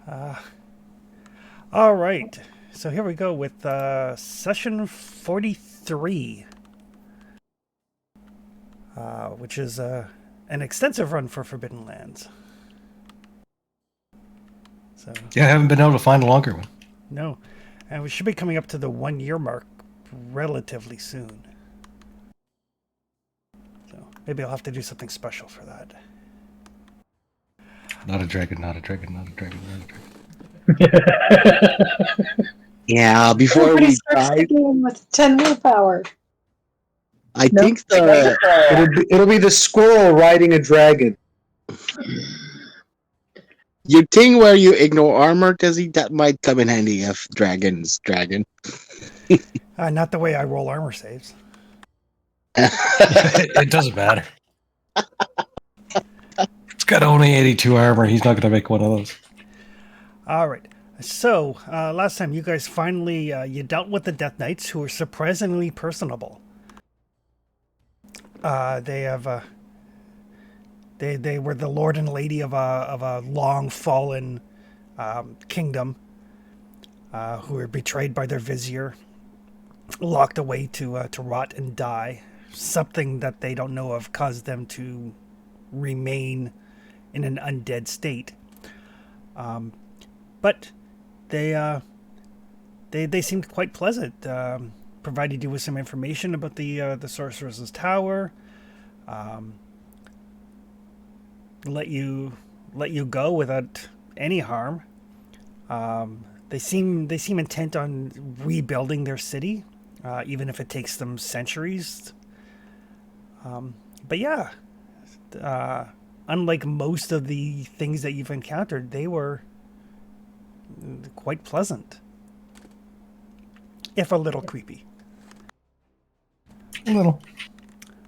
Uh, all right. So here we go with session 43, which is an extensive run for Forbidden Lands. So, Yeah, I haven't been able to find a longer one. no. And we should be coming up to the 1 year mark relatively soon. So maybe I'll have to do something special for that. Not a dragon, not a dragon, not a dragon, not a dragon. Yeah, before Everybody we starts the dive, game with 10 willpower. I Nope. think the It'll be the squirrel riding a dragon. your thing where you ignore armor, Dizzy, that might come in handy if dragon's dragon. Not the way I roll armor saves. It doesn't matter. It's got only 82 armor. He's not going to make one of those. All right. So last time you guys finally you dealt with the Death Knights, who were surprisingly personable. They have they were the lord and lady of a long fallen kingdom, who were betrayed by their vizier, locked away to rot and die. Something that they don't know of caused them to remain in an undead state. But they seemed quite pleasant. Provided you with some information about the sorceress's tower. Let you go without any harm. They seem intent on rebuilding their city, even if it takes them centuries. But yeah, unlike most of the things that you've encountered, they were quite pleasant, if a little creepy. A little.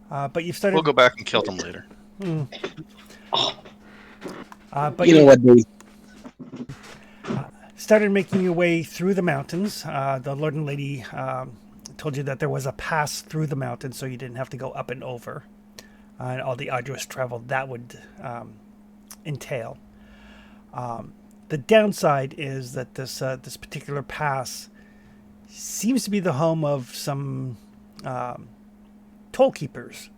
But you've started. We'll go back and kill them later. But You know what, they started making your way through the mountains. The Lord and Lady told you that there was a pass through the mountains, so you didn't have to go up and over, and all the arduous travel that would entail. The downside is that this particular pass seems to be the home of some toll keepers.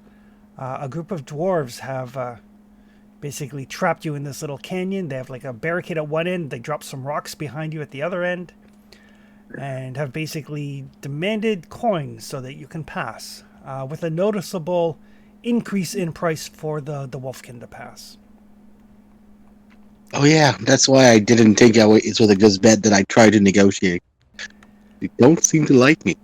A group of dwarves have basically trapped you in this little canyon. They have like a barricade at one end. They drop some rocks behind you at the other end, and have basically demanded coins so that you can pass, with a noticeable increase in price for the Wolfkin to pass. Oh yeah, that's why I didn't think it was a good bet that I tried to negotiate. They don't seem to like me.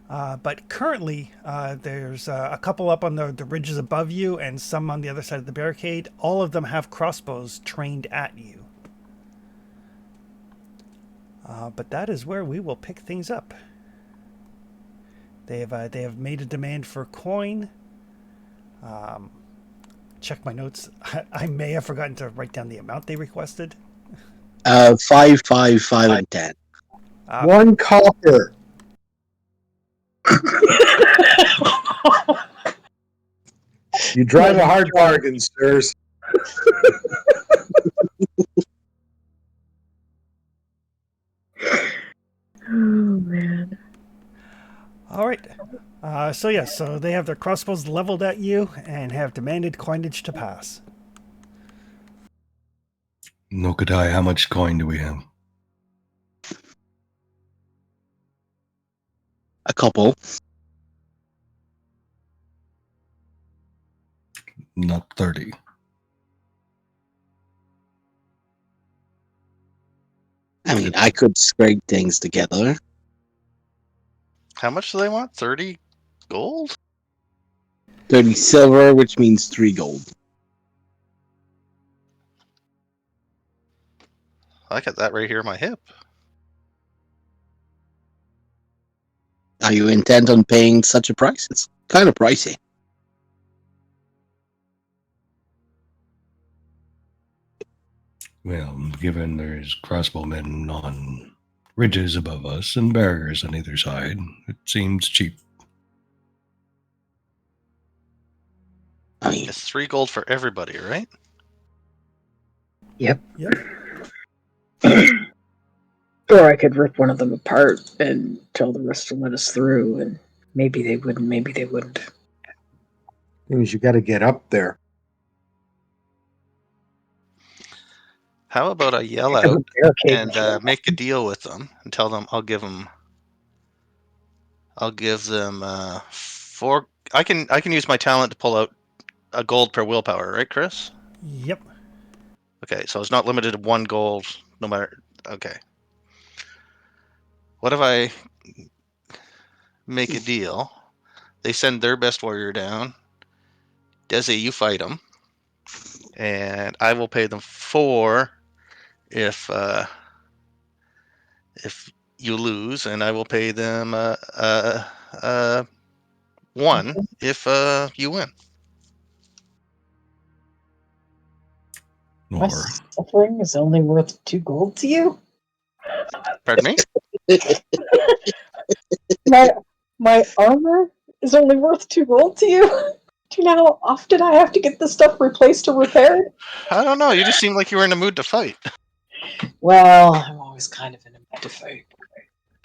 But currently, there's a couple up on the ridges above you and some on the other side of the barricade. All of them have crossbows trained at you. But that is where we will pick things up. They have made a demand for coin. Check my notes. I may have forgotten to write down the amount they requested. 5, 5, 5, and 10. 1 copper. You drive a hard bargain, sirs. Oh, man. All right. So they have their crossbows leveled at you and have demanded coinage to pass. Nokadai, how much coin do we have? A couple. Not 30. I mean, I could scrape things together. How much do they want? 30 gold? 30 silver, which means 3 gold. I got that right here in my hip. Are you intent on paying such a price? It's kind of pricey. Well, given there's crossbowmen on ridges above us and barriers on either side, it seems cheap. I mean, It's 3 gold for everybody, right? Yep. Yep. Or I could rip one of them apart and tell the rest to let us through, and maybe they wouldn't, maybe they wouldn't. Thing is, you got to get up there. How about I yell Have a out barricade. and make a deal with them and tell them I'll give them 4. I can use my talent to pull out a gold per willpower, right, Chris? Yep. Okay, so it's not limited to 1 gold, no matter. Okay. What if I make a deal? They send their best warrior down. Desi, you fight them, and I will pay them 4 if you lose, and I will pay them 1 if you win. My Or suffering is only worth 2 gold to you? Pardon me? My armor is only worth 2 gold to you? Do you know how often I have to get this stuff replaced or repaired? I don't know. You just seemed like you were in a mood to fight. Well, I'm always kind of in a mood to fight.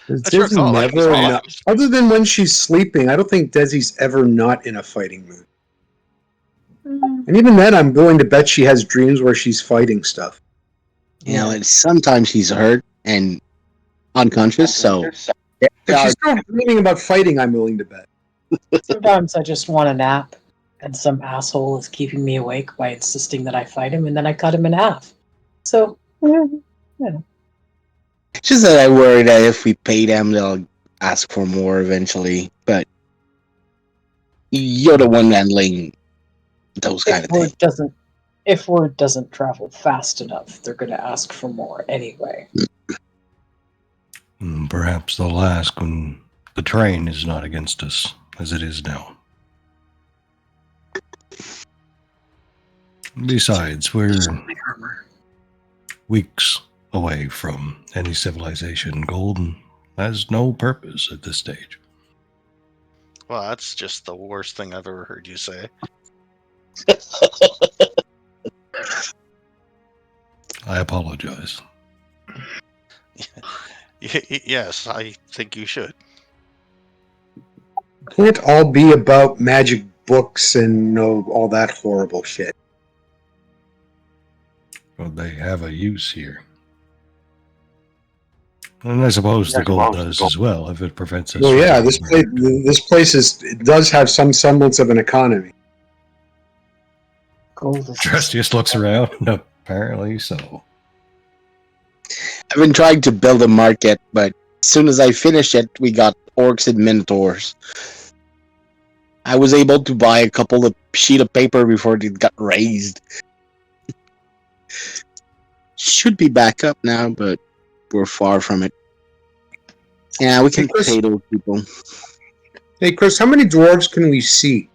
Does That's your Desi call, I can never swallow. not, other than when she's sleeping, I don't think Desi's ever not in a fighting mood. And even then, I'm willing to bet she has dreams where she's fighting stuff. You know, and sometimes he's hurt and unconscious, so If she's still dreaming about fighting, I'm willing to bet. Sometimes I just want a nap, and some asshole is keeping me awake by insisting that I fight him, and then I cut him in half. So, it's just that I worry that if we pay them, they'll ask for more eventually. But you're the one handling those kind of things. if word doesn't travel fast enough, they're going to ask for more anyway. perhaps they'll ask when the train is not against us, as it is now. Besides, we're weeks away from any civilization. Gold has no purpose at this stage. Well, that's just the worst thing I've ever heard you say. I apologize. Yes, I think you should. Can't all be about magic books and all that horrible shit. Well, they have a use here. And I suppose the gold does as well, if it prevents us. Well, from yeah, being this place it does have some semblance of an economy. Gold is Trustius looks around. Apparently so. I've been trying to build a market, but as soon as I finished it, we got orcs and minotaurs. I was able to buy a couple of sheet of paper before it got raised. Should be back up now, but we're far from it. Yeah, we can pay those people. Hey, Chris, how many dwarves can we see?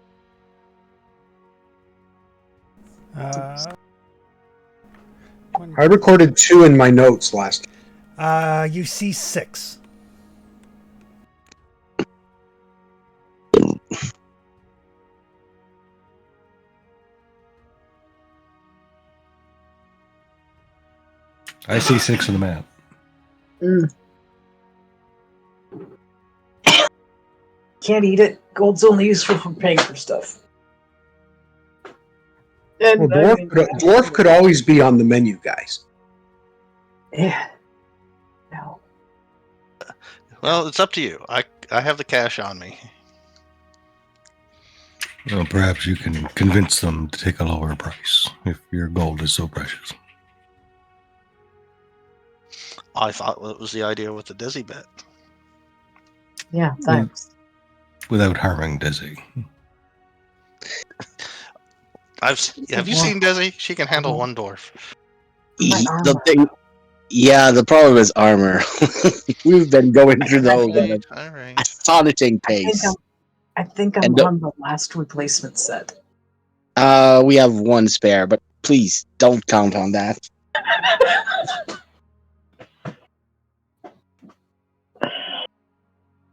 I recorded 2 in my notes last time. You see 6. I see 6 on the map. Can't eat it. Gold's only useful for paying for stuff. And Well, dwarf could always be on the menu, guys. Yeah. No. Well, it's up to you. I have the cash on me. Well, perhaps you can convince them to take a lower price if your gold is so precious. I thought that was the idea with the Desi bet. Yeah, thanks. Without harming Desi. Have you seen Desi? She can handle 1 dwarf. The problem is armor. We've been going through those at an Alright. astonishing pace. I think I'm And on the last replacement set. We have 1 spare, but please don't count on that.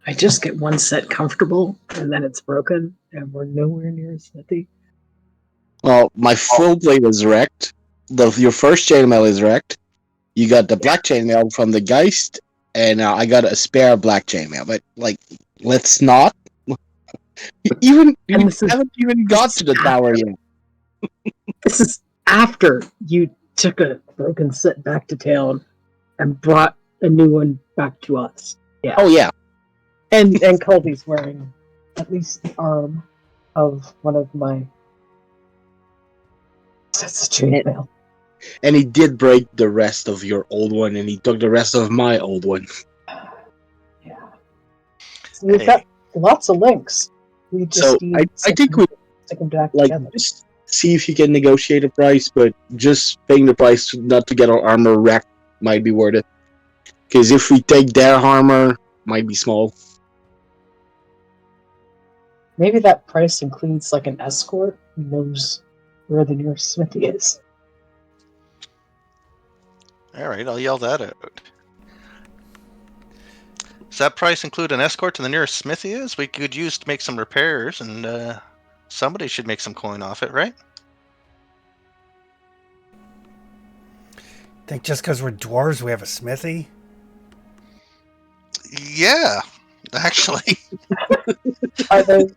I just get 1 set comfortable, and then it's broken, and we're nowhere near smithy. Well, my full plate is wrecked. Your first chainmail is wrecked. You got the black chainmail from the Geist, and I got a spare black chainmail. But like, let's not. Even And you this is- haven't even got to the tower yet. This is after you took a broken set back to town and brought a new one back to us. Yeah. Oh yeah, And Colby's wearing at least the arm of one of my sets of chainmail. and he did break the rest of your old one, and he took the rest of my old one. Yeah. So we've got lots of links. We just So need I think we stick them back like together. just see if you can negotiate a price, but just paying the price not to get our armor wrecked might be worth it. Because if we take their armor, might be small. Maybe that price includes like an escort who knows where the nearest smithy is. All right, I'll yell that out. Does that price include an escort to the nearest smithy is? We could use to make some repairs, and somebody should make some coin off it, right? Think just because we're dwarves, we have a smithy? Yeah, actually. Are they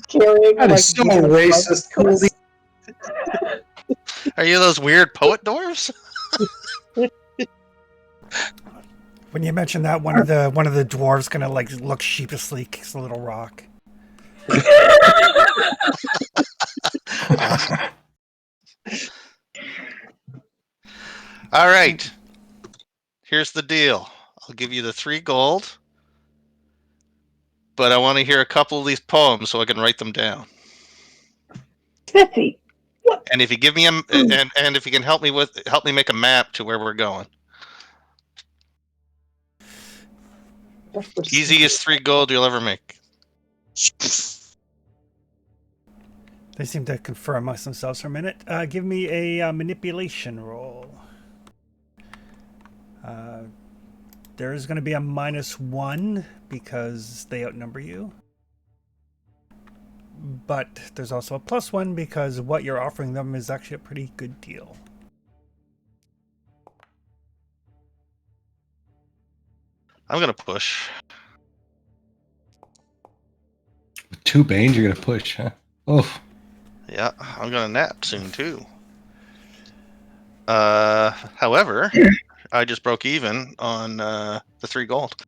carrying That like is so weird racist, bugs? Are you those weird poet dwarves? When you mention that, one of the dwarves gonna like look sheepishly, kicks a little rock. All right. Here's the deal. I'll give you the 3 gold, but I want to hear a couple of these poems so I can write them down. Smithy. And if you give me and if you can help me make a map to where we're going. Easiest 3 gold you'll ever make. They seem to confer amongst themselves for a minute. Give me a manipulation roll. There is going to be a -1 because they outnumber you. But there's also a +1 because what you're offering them is actually a pretty good deal. I'm gonna push. With 2 Banes, you're going to push, huh? Oh, Yeah, I'm gonna nap soon too. However, I just broke even on the 3 gold.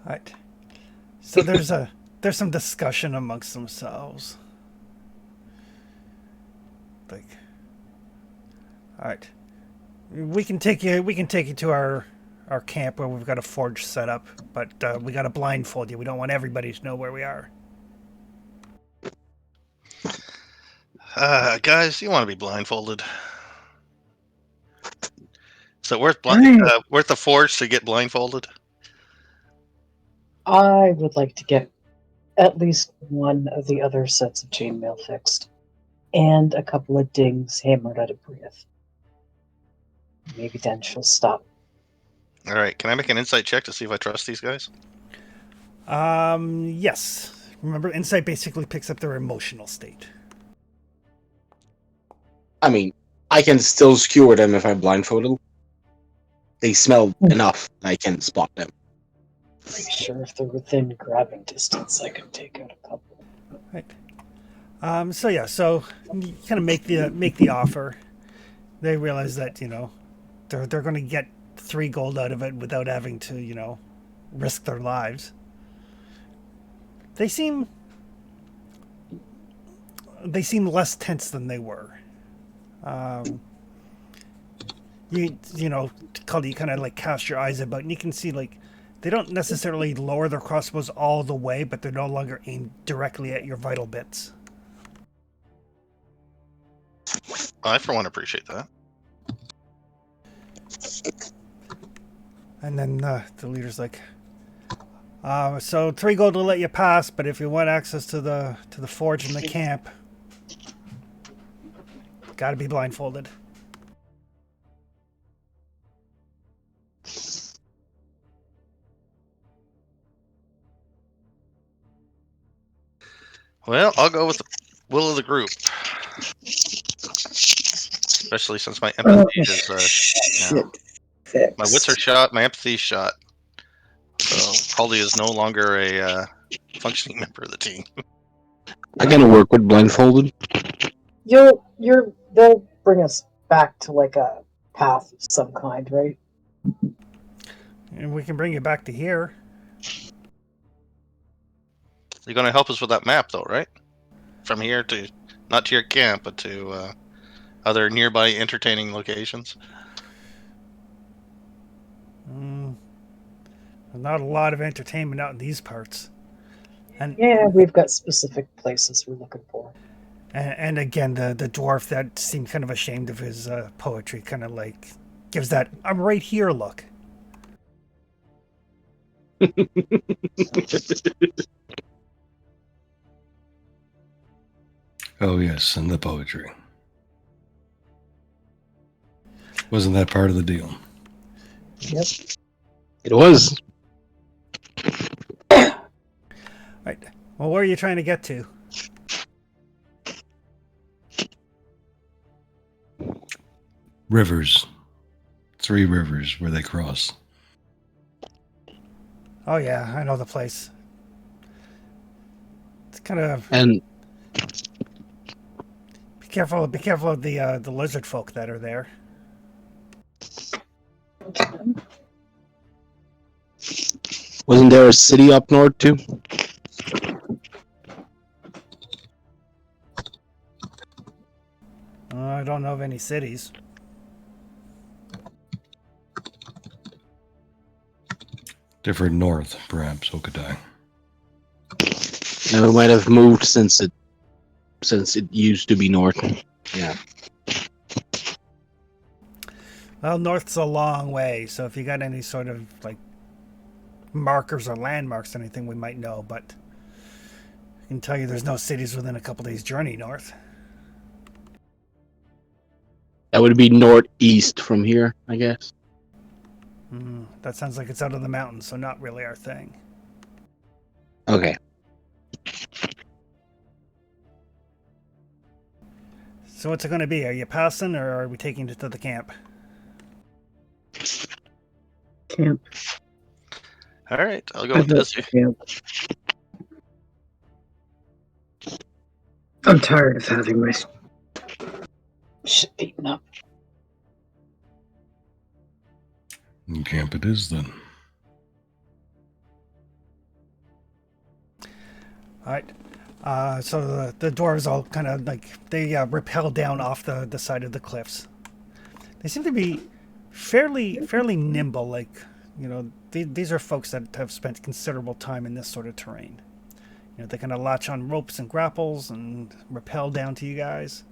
Right. So there's some discussion amongst themselves. Like, all right, we can take you to our camp where we've got a forge set up, but we got to blindfold you. We don't want everybody to know where we are. Guys, you want to be blindfolded? So worth the forge to get blindfolded? I would like to get at least one of the other sets of chainmail fixed, and a couple of dings hammered out of Brieth. Maybe then she'll stop. All right, can I make an insight check to see if I trust these guys? Yes. Remember, insight basically picks up their emotional state. I mean, I can still skewer them if I blindfold. They smell enough, I can spot them. Pretty sure if they're within grabbing distance, I can take out a couple. Right. So you kind of make the offer. They realize that they're going to get 3 gold out of it without having to risk their lives. They seem less tense than they were. You kind of like cast your eyes about, and you can see like they don't necessarily lower their crossbows all the way, but they're no longer aimed directly at your vital bits. I, for one, appreciate that. And then the leader's like, so 3 gold will let you pass, but if you want access to the forge in the camp, gotta be blindfolded. Well, I'll go with the will of the group. especially since my empathy is shit. my wits are shot, my empathy is shot. So Holly is no longer a functioning member of the team. I'm gonna work with blindfolded. They'll bring us back to like a path of some kind, right? And we can bring you back to here. You're going to help us with that map, though, right? From here to, not to your camp, but to other nearby entertaining locations. Not a lot of entertainment out in these parts. And Yeah, we've got specific places we're looking for. and again, the dwarf that seemed kind of ashamed of his poetry kind of like gives that "I'm right here" look. Oh, yes, and the poetry. Wasn't that part of the deal? Yep. It was. Right. Well, where are you trying to get to? Rivers. 3 rivers where they cross. Oh yeah, I know the place. It's kind of And be careful of the lizard folk that are there. wasn't there a city up north too? I don't know of any cities. Different north, perhaps, Okadai. No, it might have moved since it used to be north. Yeah. Well, north's a long way, so if you got any sort of like markers or landmarks, anything we might know, but I can tell you there's no cities within a couple days' journey north. That would be northeast from here, I guess. That sounds like it's out of the mountains, so not really our thing. Okay. So what's it going to be? Are you passing, or are we taking it to the camp? Camp. All right, I'll go with Desi. Camp. I'm tired of having my shit beaten up. Camp it is, then. All right. So the dwarves all kind of like they rappel down off the side of the cliffs. They seem to be fairly nimble. Like, you know, these are folks that have spent considerable time in this sort of terrain. You know, they kind of latch on ropes and grapples and rappel down to you guys.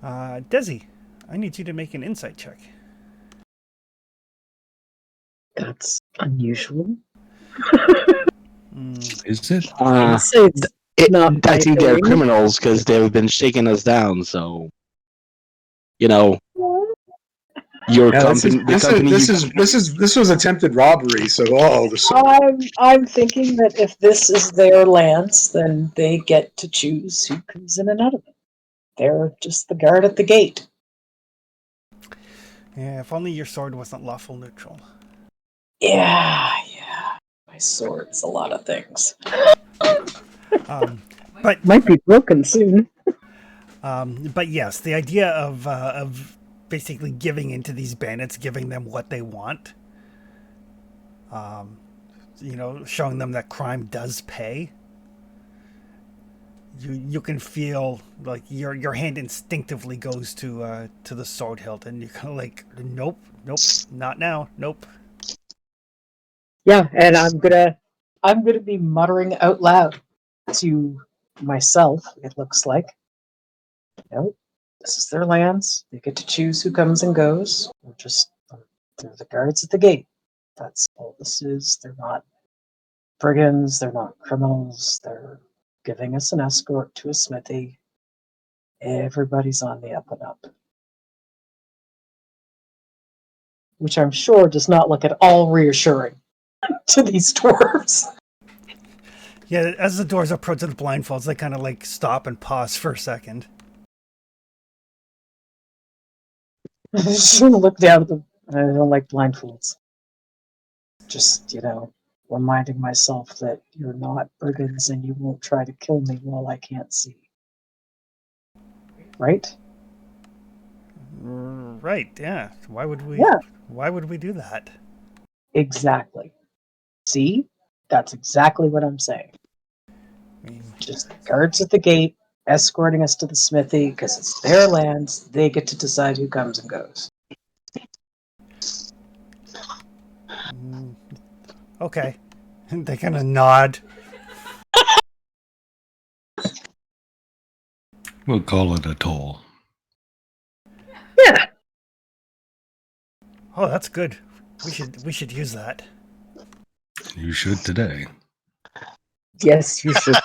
Desi, I need you to make an insight check. That's unusual. Is it? I'd say it's not I think they're my thing. criminals because they've been shaking us down. So, you know, your Yeah, company, this was attempted robbery. So I'm thinking that if this is their lands, then they get to choose who comes in and out of it. They're just the guard at the gate. Yeah, if only your sword wasn't lawful neutral. Yeah. My sword's a lot of things. But Might be broken soon. But yes, the idea of basically giving into these bandits, giving them what they want, you know, showing them that crime does pay. You can feel like your hand instinctively goes to the sword hilt, and you're kind of like, nope, not now, nope. Yeah, and I'm gonna be muttering out loud to myself, it looks like. Nope. This is their lands. They get to choose who comes and goes. They're the guards at the gate. That's all this is. They're not brigands, they're not criminals, they're giving us an escort to a smithy. Everybody's on the up and up. Which I'm sure does not look at all reassuring to these dwarves. Yeah, as the doors approach the blindfolds, they kind of like stop and pause for a second. just gonna look down at them. I don't like blindfolds. Just, reminding myself that you're not brigands and you won't try to kill me while I can't see. Right? Right, yeah. Why would we Yeah. Why would we do that? Exactly. See? That's exactly what I'm saying. I mean, Just guards at the gate, escorting us to the smithy, because it's their lands. They get to decide who comes and goes. okay. They kind of nod. We'll call it a toll. Yeah. Oh, that's good. We should use that. You should today. Yes, you should.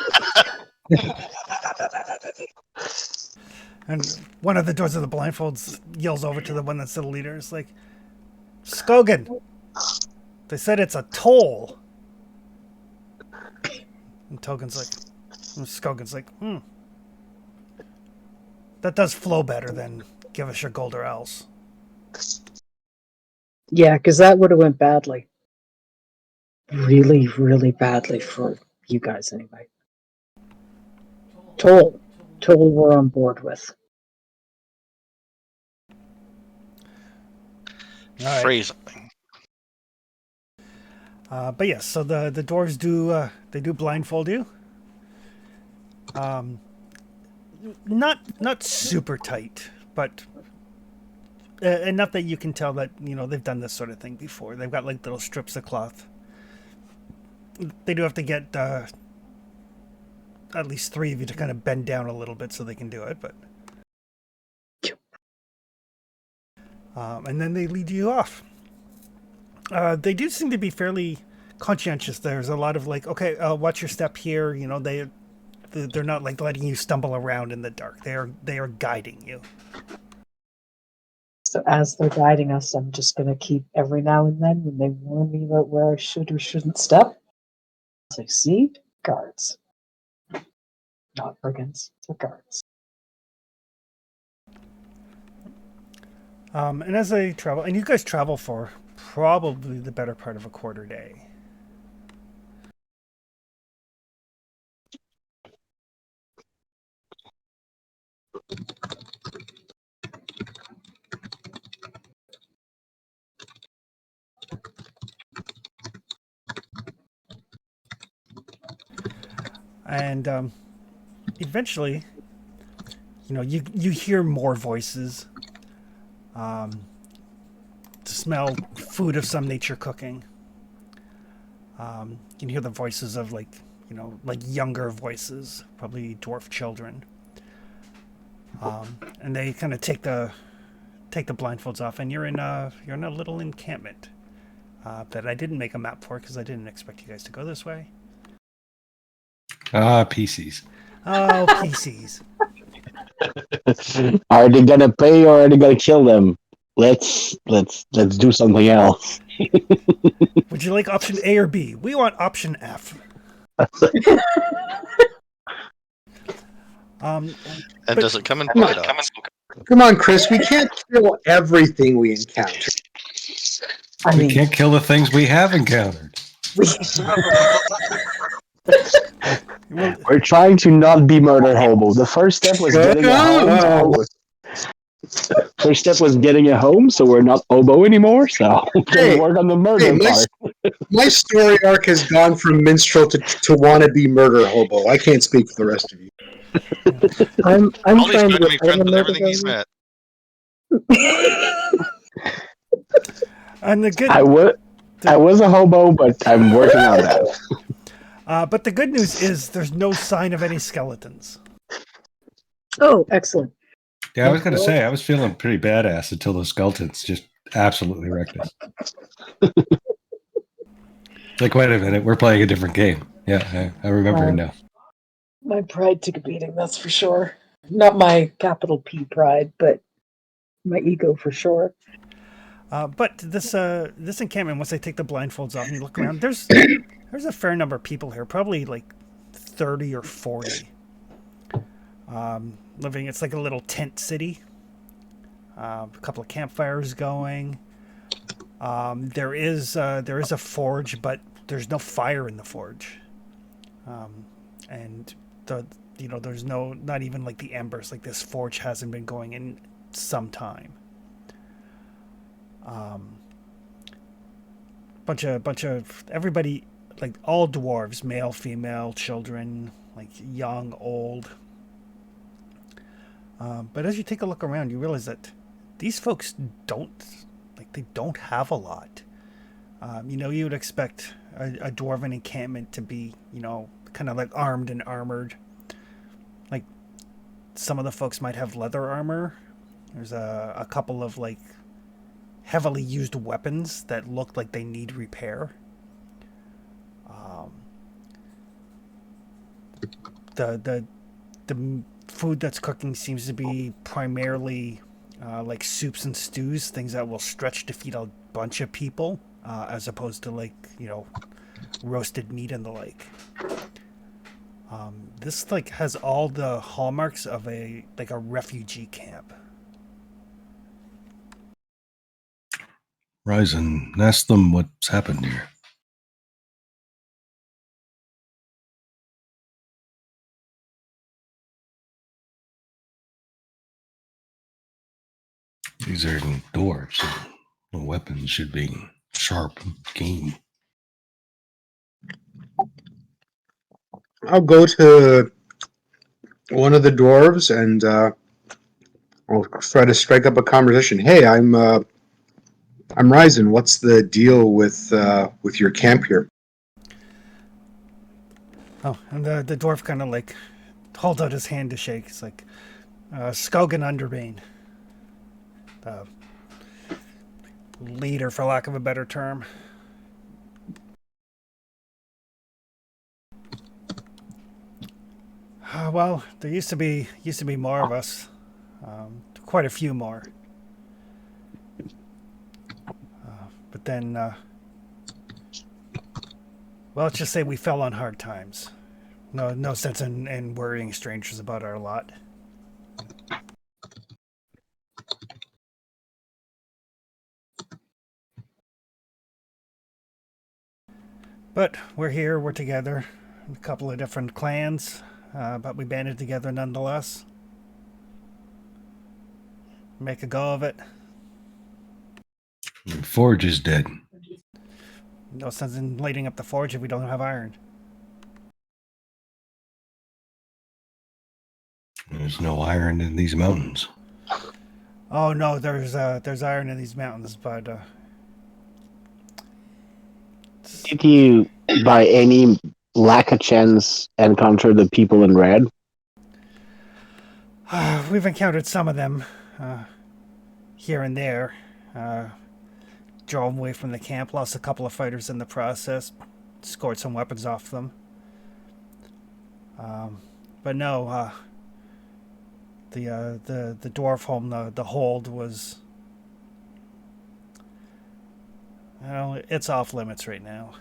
And one of the doors of the blindfolds yells over to the one that's the leader. It's like, Skogan, they said it's a toll. And Skogan's like, that does flow better than give us your gold or else. Yeah, because that would have went badly. Really, really badly for you guys anyway. Toll we're on board with. All right. Phrasing. But yes, so the dwarves do they do blindfold you. Not super tight, but enough that you can tell that they've done this sort of thing before. They've got like little strips of cloth. They do have to get at least 3 of you to kind of bend down a little bit so they can do it, but and then they lead you off. They do seem to be fairly conscientious. There's a lot of like, okay, watch your step here. They're not like letting you stumble around in the dark. They are guiding you. So as they're guiding us, I'm just going to keep every now and then when they warn me about where I should or shouldn't step. I'll say, see? Guards. Not brigands, they're guards. And as they travel, and you guys travel for probably the better part of a quarter day. And eventually, you hear more voices. Smell food of some nature cooking. You can hear the voices of like younger voices, probably dwarf children. And they kind of take the blindfolds off, and you're in a little encampment that I didn't make a map for because I didn't expect you guys to go this way. PCs. Oh, PCs. Are they gonna pay or are they gonna kill them? Let's do something else. Would you like option A or B? We want option F. And does it come in Come on, polka dots? Come on, Chris. We can't kill everything we encounter. I We mean, can't kill the things we have encountered. We're trying to not be murder hobo. The first step was getting a home. First step was getting a home, so we're not hobo anymore. So we're gonna work on the murder part. My story arc has gone from minstrel to wannabe murder hobo. I can't speak for the rest of you. I'm All these trying men to to be get friends with murder everything he's hobo. met. And the good, I was a hobo, but I'm working on that. but the good news is there's no sign of any skeletons. Oh, excellent. Yeah, I was going to say, I was feeling pretty badass until those skeletons just absolutely wrecked us. Like, wait a minute, we're playing a different game. Yeah, I remember it now. My pride took a beating, that's for sure. Not my capital P pride, but my ego for sure. But this encampment, once they take the blindfolds off and you look around, there's a fair number of people here, probably like 30 or 40. Living, it's like a little tent city. A couple of campfires going. There is a forge, but there's no fire in the forge, and there's not even like the embers. Like this forge hasn't been going in some time. Bunch of everybody, like all dwarves, male, female, children, like young, old. But as you take a look around, you realize that these folks don't have a lot. You would expect a dwarven encampment to be, kind of like armed and armored. Like some of the folks might have leather armor. There's a couple of like heavily used weapons that look like they need repair. The food that's cooking seems to be primarily like soups and stews, things that will stretch to feed a bunch of people, as opposed to like roasted meat and the like. This like has all the hallmarks of a refugee camp. Ryzen, ask them what's happened here. These are dwarves. The weapons should be sharp, keen. I'll go to one of the dwarves and I'll try to strike up a conversation. Hey, I'm Ryzen. What's the deal with your camp here? Oh, and the dwarf kind of like holds out his hand to shake. It's like Skogan Underbane, the leader, for lack of a better term. Well, there used to be more of us, quite a few more. But then, well, let's just say we fell on hard times. No sense in worrying strangers about our lot. But we're here, we're together, a couple of different clans, but we banded together nonetheless. Make a go of it. The forge is dead. No sense in lighting up the forge if we don't have iron. There's no iron in these mountains. Oh no, there's iron in these mountains, but Did you, by any lack of chance, encounter the people in red? we've encountered some of them here and there. Drove away from the camp, lost a couple of fighters in the process, scored some weapons off them. But no, the dwarf home, the hold was, well, it's off limits right now.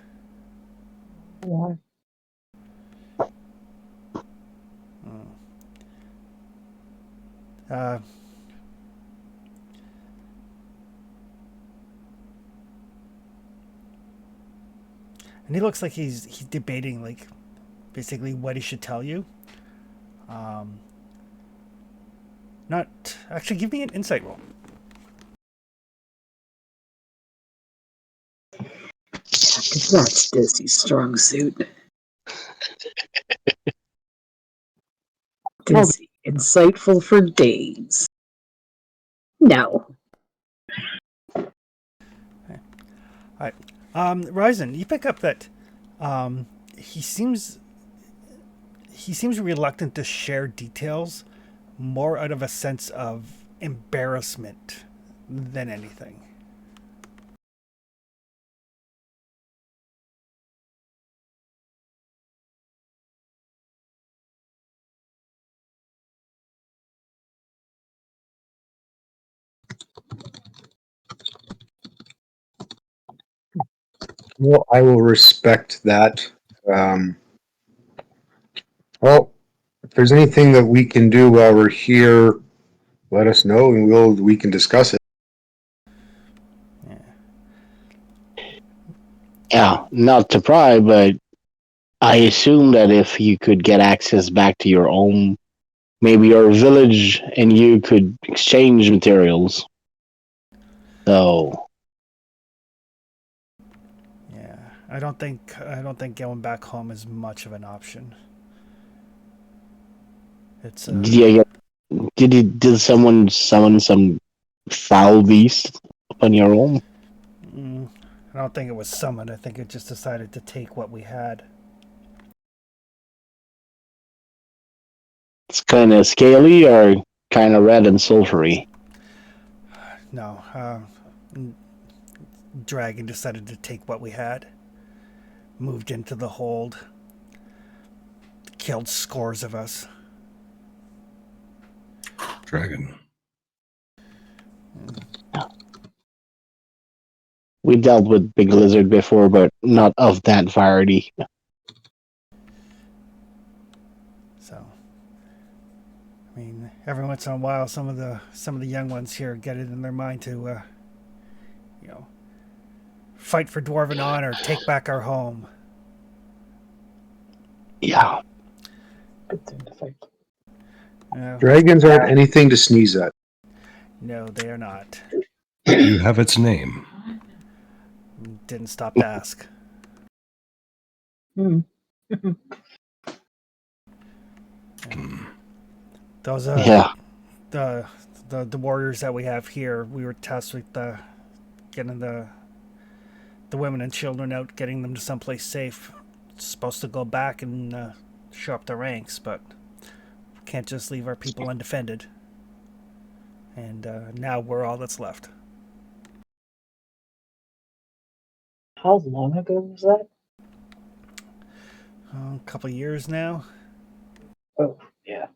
Yeah. And he looks like he's debating, like, basically what he should tell you. Not actually. Give me an insight roll. Because that's Dizzy's strong suit. Dizzy, insightful for days. No. Ryzen, you pick up that he seems reluctant to share details, more out of a sense of embarrassment than anything. Well, I will respect that. Well, if there's anything that we can do while we're here, let us know, and we can discuss it. Yeah, not to pry, but I assume that if you could get access back to your own, maybe your village, and you could exchange materials. So, Yeah, I don't think going back home is much of an option. It's did someone summon some foul beast upon your home? I don't think it was summoned. I think it just decided to take what we had. It's kind of scaly or kind of red and sulfury. No, Dragon decided to take what we had, moved into the hold, killed scores of us. Dragon. We dealt with big lizard before, but not of that variety. So, I mean, every once in a while, some of the young ones here get it in their mind to, fight for dwarven honor, take back our home. Yeah. Good thing to fight. Dragons aren't anything to sneeze at. No, they are not. You have its name. Didn't stop to ask. Hmm. Those Yeah. the warriors that we have here, we were tasked with getting the women and children out, getting them to someplace safe. It's supposed to go back and show up the ranks, but can't just leave our people undefended. And now we're all that's left. How long ago was that? A couple of years now. Oh, yeah.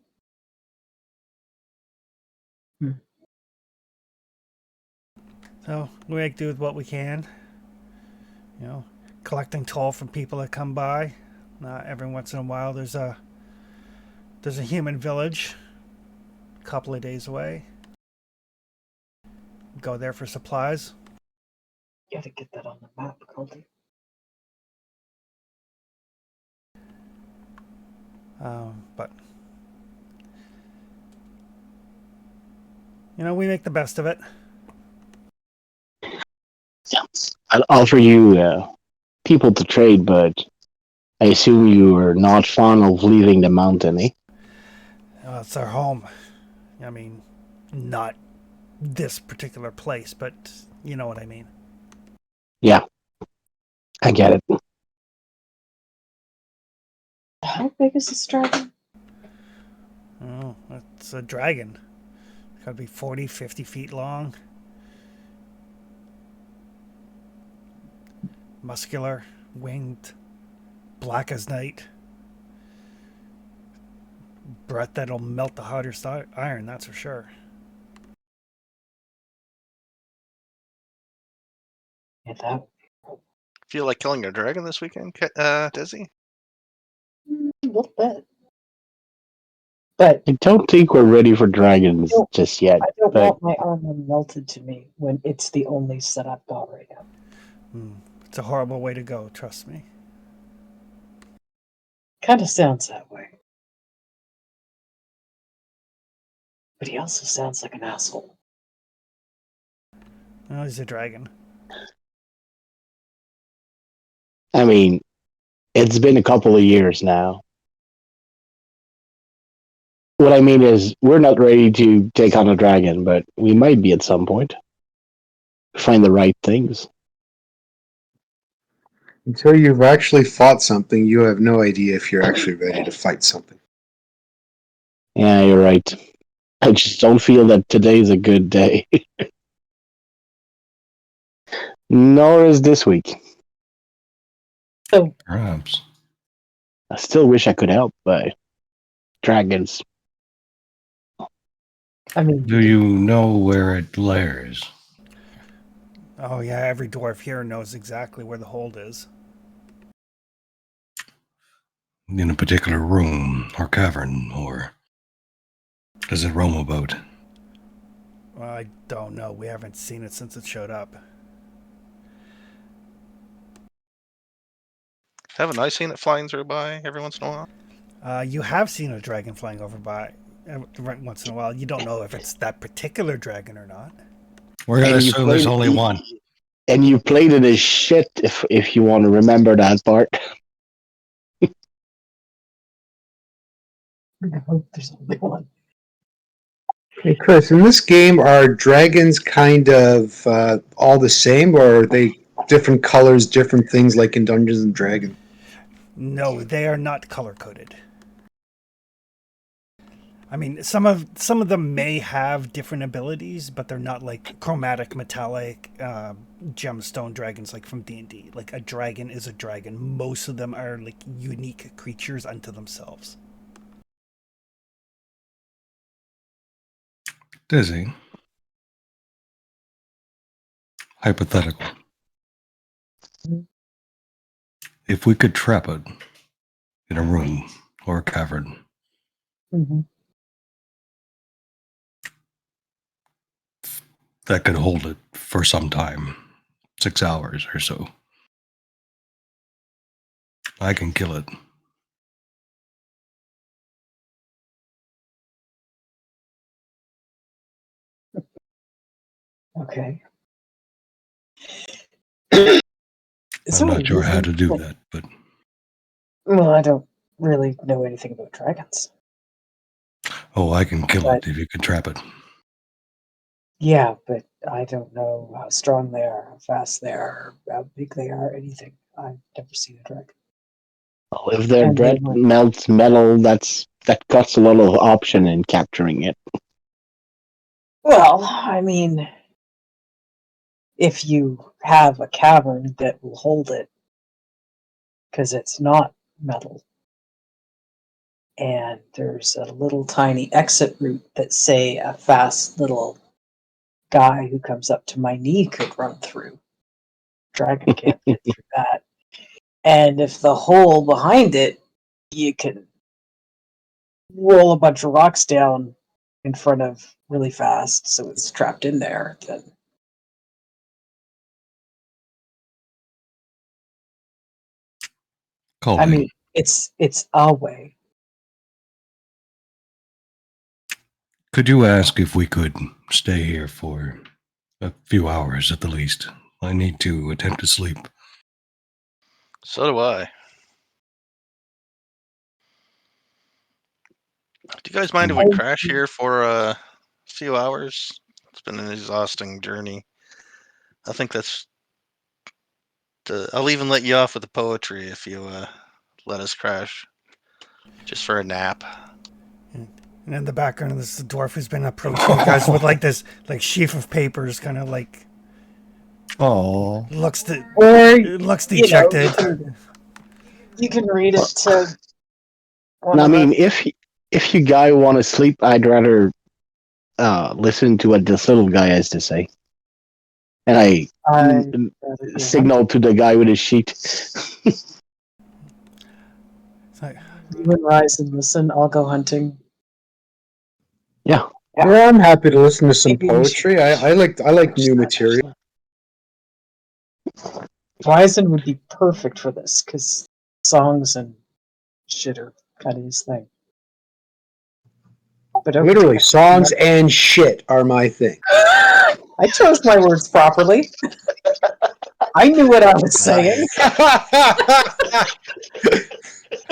So we make do with what we can. Collecting toll from people that come by. Every once in a while, there's a human village, a couple of days away. Go there for supplies. You gotta get that on the map, Caldy. But we make the best of it. I'll offer you people to trade, but I assume you are not fond of leaving the mountain, eh? It's our home. I mean, not this particular place, but you know what I mean. Yeah. I get it. How big is this dragon? Oh, it's a dragon. It's got to be 40, 50 feet long. Muscular, winged, black as night. Breath that'll melt the hottest iron, that's for sure. Yeah, that. Feel like killing a dragon this weekend, Desi? A little bit. But I don't think we're ready for dragons just yet. I don't but want my armor melted to me when it's the only set I've got right now. It's a horrible way to go, trust me. Kind of sounds that way. But he also sounds like an asshole. Oh, he's a dragon. I mean, it's been a couple of years now. What I mean is, we're not ready to take on a dragon, but we might be at some point. Find the right things. Until you've actually fought something, you have no idea if you're actually ready to fight something. Yeah, you're right. I just don't feel that today's a good day. Nor is this week. Perhaps. I still wish I could help, but dragons. I mean, Do you know where it lairs? Oh yeah, every dwarf here knows exactly where the hold is. In a particular room or cavern, or does it roam about? I don't know. We haven't seen it since it showed up. Haven't I seen it flying through by every once in a while? You have seen a dragon flying over by right once in a while. You don't know if it's that particular dragon or not. We're going to And you assume there's played- only one. And you played it as shit if you want to remember that part. I hope there's only one. Hey, Chris, in this game, are dragons kind of all the same, or are they different colors, different things like in Dungeons and Dragons? No, they are not color coded. I mean, some of them may have different abilities, but they're not like chromatic, metallic, gemstone dragons like from D&D. Like a dragon is a dragon. Most of them are like unique creatures unto themselves. Dizzy. Hypothetical. If we could trap it in a room or a cavern, Mm-hmm. that could hold it for some time, 6 hours or so, I can kill it. Okay. I'm not sure how to do that, but Well, I don't really know anything about dragons. I can kill But- it if you can trap it. Yeah, but I don't know how strong they are, how fast they are, how big they are, anything. I've never seen a dragon. Well, if their And they breath were- melts metal, that cuts a lot of option in capturing it. Well, I mean, if you have a cavern that will hold it, because it's not metal, and there's a little tiny exit route that, say, a fast little guy who comes up to my knee could run through. Dragon can't get through that. And if the hole behind it, you can roll a bunch of rocks down in front of really fast, so it's trapped in there, then Colleen, I mean it's a way. could you ask if we could stay here for a few hours at the least? I need to attempt to sleep. So do I. Do you guys mind if we crash here for a few hours? It's been an exhausting journey. I think that's. I'll even let you off with the poetry if you let us crash, just for a nap. And in the background, this is the dwarf who's been approaching you guys with like this like sheaf of papers, kind of like Oh, looks Or dejected. you can read it to one And I of mean, us. if you guy want to sleep, I'd rather listen to what this little guy has to say. And I I'd rather go signal to the guy with his sheet. It's like, hunting. You and Rise and listen, I'll go hunting. Yeah, I'm happy to listen to some poetry. I like new material. Ryzen would be perfect for this, because songs and shit are kind of his thing. But okay. Literally, songs and shit are my thing. I chose my words properly. I knew what I was saying.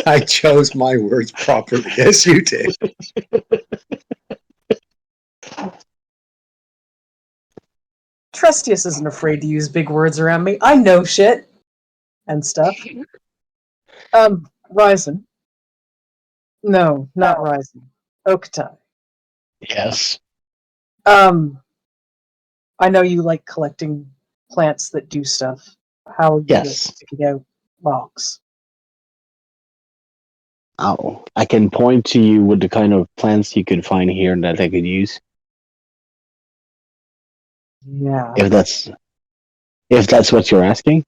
I chose my words properly. Yes, you did. Trustius isn't afraid to use big words around me. I know shit and stuff. Ryzen. No, not Ryzen. Okatai. Yes. I know you like collecting plants that do stuff. How are you Yes. picking out rocks? Oh, I can point to you with the kind of plants you could find here that I could use. Yeah. If that's what you're asking.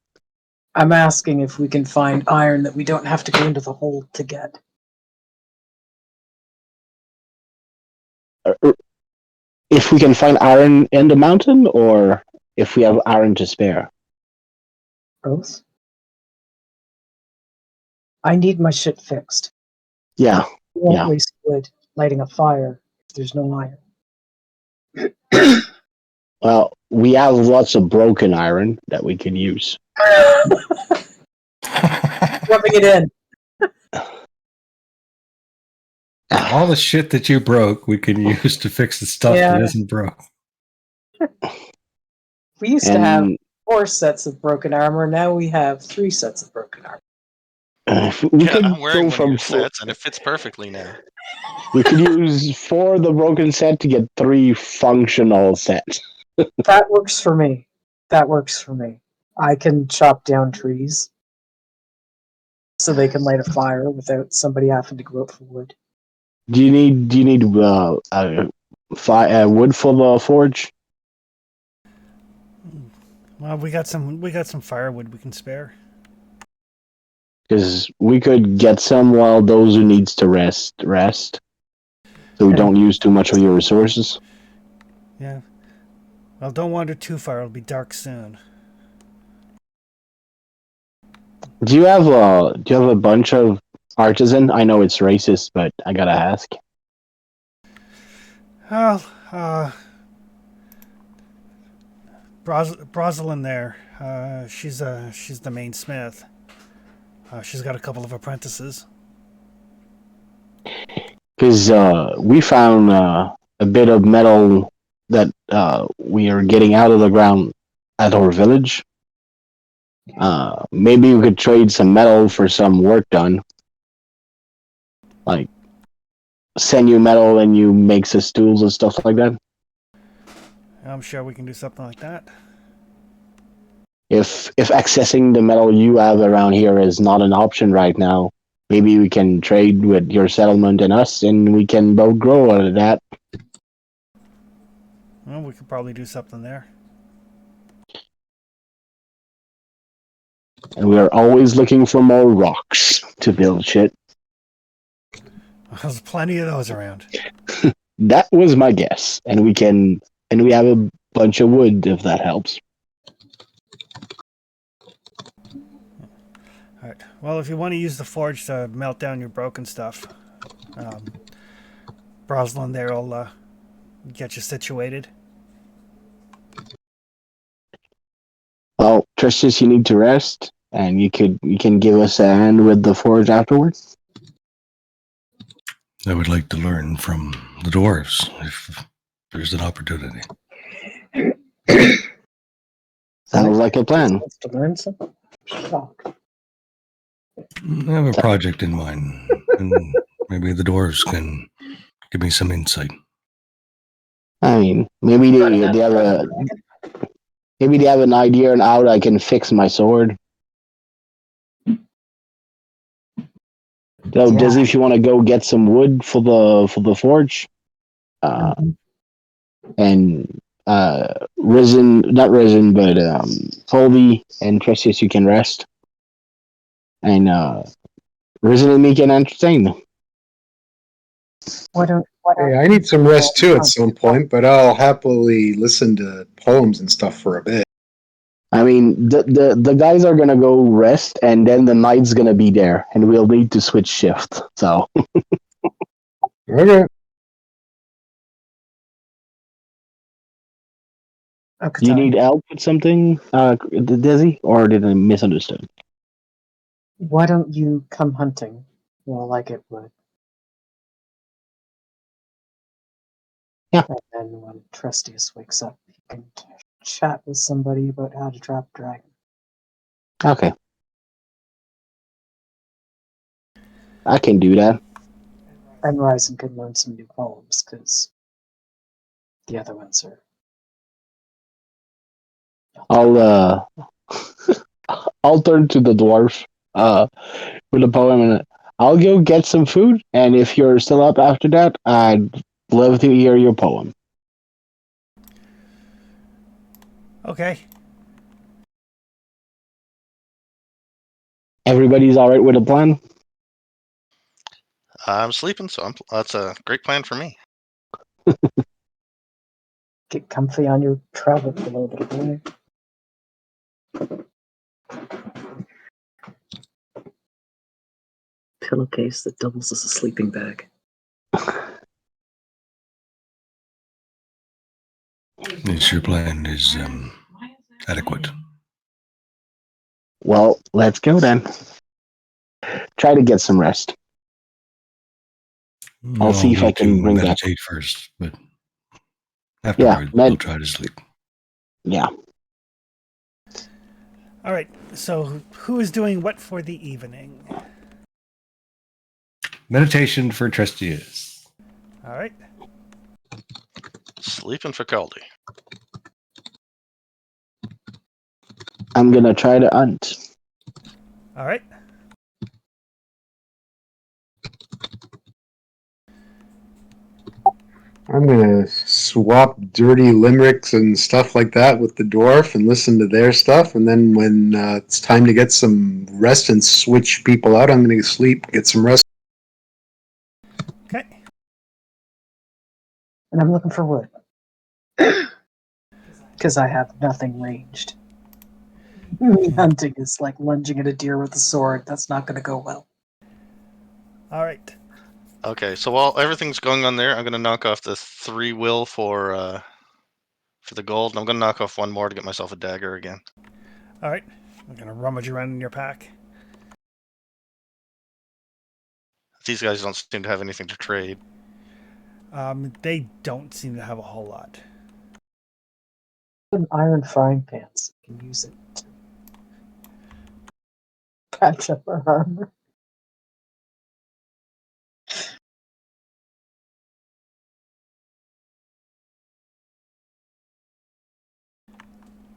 I'm asking if we can find iron that we don't have to go into the hole to get. if we can find iron in the mountain, or if we have iron to spare. Both. I need my shit fixed. Yeah. You won't Yeah. waste wood lighting a fire if there's no iron. Well, we have lots of broken iron that we can use. Rubbing it in. All the shit that you broke, we can use to fix the stuff Yeah. that isn't broke. We used to have And 4 sets of broken armor. Now we have 3 sets of broken armor. we Yeah, could I'm wearing go one of from your sets, and it fits perfectly now. we could use 4 of the broken set to get 3 functional sets. That works for me. That works for me. I can chop down trees so they can light a fire without somebody having to go out for wood. Do you need wood for the forge? Well, we got some firewood we can spare. Because we could get some while those who needs to rest, so we don't use too much of your resources. Yeah. Well, don't wander too far. It'll be dark soon. Do you have a bunch of artisan? I know it's racist, but I gotta ask. Well, Brosalind there. She's the main smith. She's got a couple of apprentices. Because we found a bit of metal that we are getting out of the ground at our village. Maybe we could trade some metal for some work done. Like, send you metal and you make us tools and stuff like that. I'm sure we can do something like that. If accessing the metal you have around here is not an option right now, maybe we can trade with your settlement and us, and we can both grow out of that. Well, we could probably do something there. And we are always looking for more rocks to build shit. There's plenty of those around. That was my guess. And we have a bunch of wood if that helps. All right. Well, if you want to use the forge to melt down your broken stuff, Brosalind there will get you situated. Well, Tristus, you need to rest, and you can give us a hand with the forge afterwards. I would like to learn from the dwarves if there's an opportunity. Sounds like a plan. Wants to learn something? Talk. I have a project in mind, and maybe the dwarves can give me some insight. I mean, maybe they have an idea on how I can fix my sword. So, Dizzy, if you want to go get some wood for the forge, and Colby and Tresius, you can rest, and Risen and me can entertain them. Hey, I need some rest too at some point, but I'll happily listen to poems and stuff for a bit. I mean, the guys are gonna go rest, and then the knight's gonna be there, and we'll need to switch shift. So. Okay. Do you need help with something, Desi, or did I misunderstand? Why don't you come hunting while I get wood? Yeah. And then when Trustius wakes up, you can chat with somebody about how to trap a dragon. Okay. I can do that. And Ryzen can learn some new poems, because the other ones are... I'll turn to the dwarf with a poem, and I'll go get some food, and if you're still up after that, I'd love to hear your poem. Okay. Everybody's all right with a plan? I'm sleeping, so that's a great plan for me. Get comfy on your travel pillow, little boy. Pillowcase that doubles as a sleeping bag. Yes, your plan is adequate. Well, let's go then. Try to get some rest. I'll see if I need can to bring that. meditate first, but afterwards we'll try to sleep. Yeah. All right. So who is doing what for the evening? Meditation for Trustius. All right. Sleeping for Caldy. I'm gonna try to hunt. All right. I'm gonna swap dirty limericks and stuff like that with the dwarf and listen to their stuff, and then when it's time to get some rest and switch people out, I'm gonna sleep, get some rest. Okay. And I'm looking for wood. Because I have nothing ranged. Me hunting is like lunging at a deer with a sword. That's not going to go well. All right. Okay, so while everything's going on there, I'm gonna knock off the 3 will for the gold, and I'm gonna knock off 1 more to get myself a dagger again. All right. I'm gonna rummage around in your pack. These guys don't seem to have anything to trade. They don't seem to have a whole lot. An iron frying pans. You can use it to patch up our armor.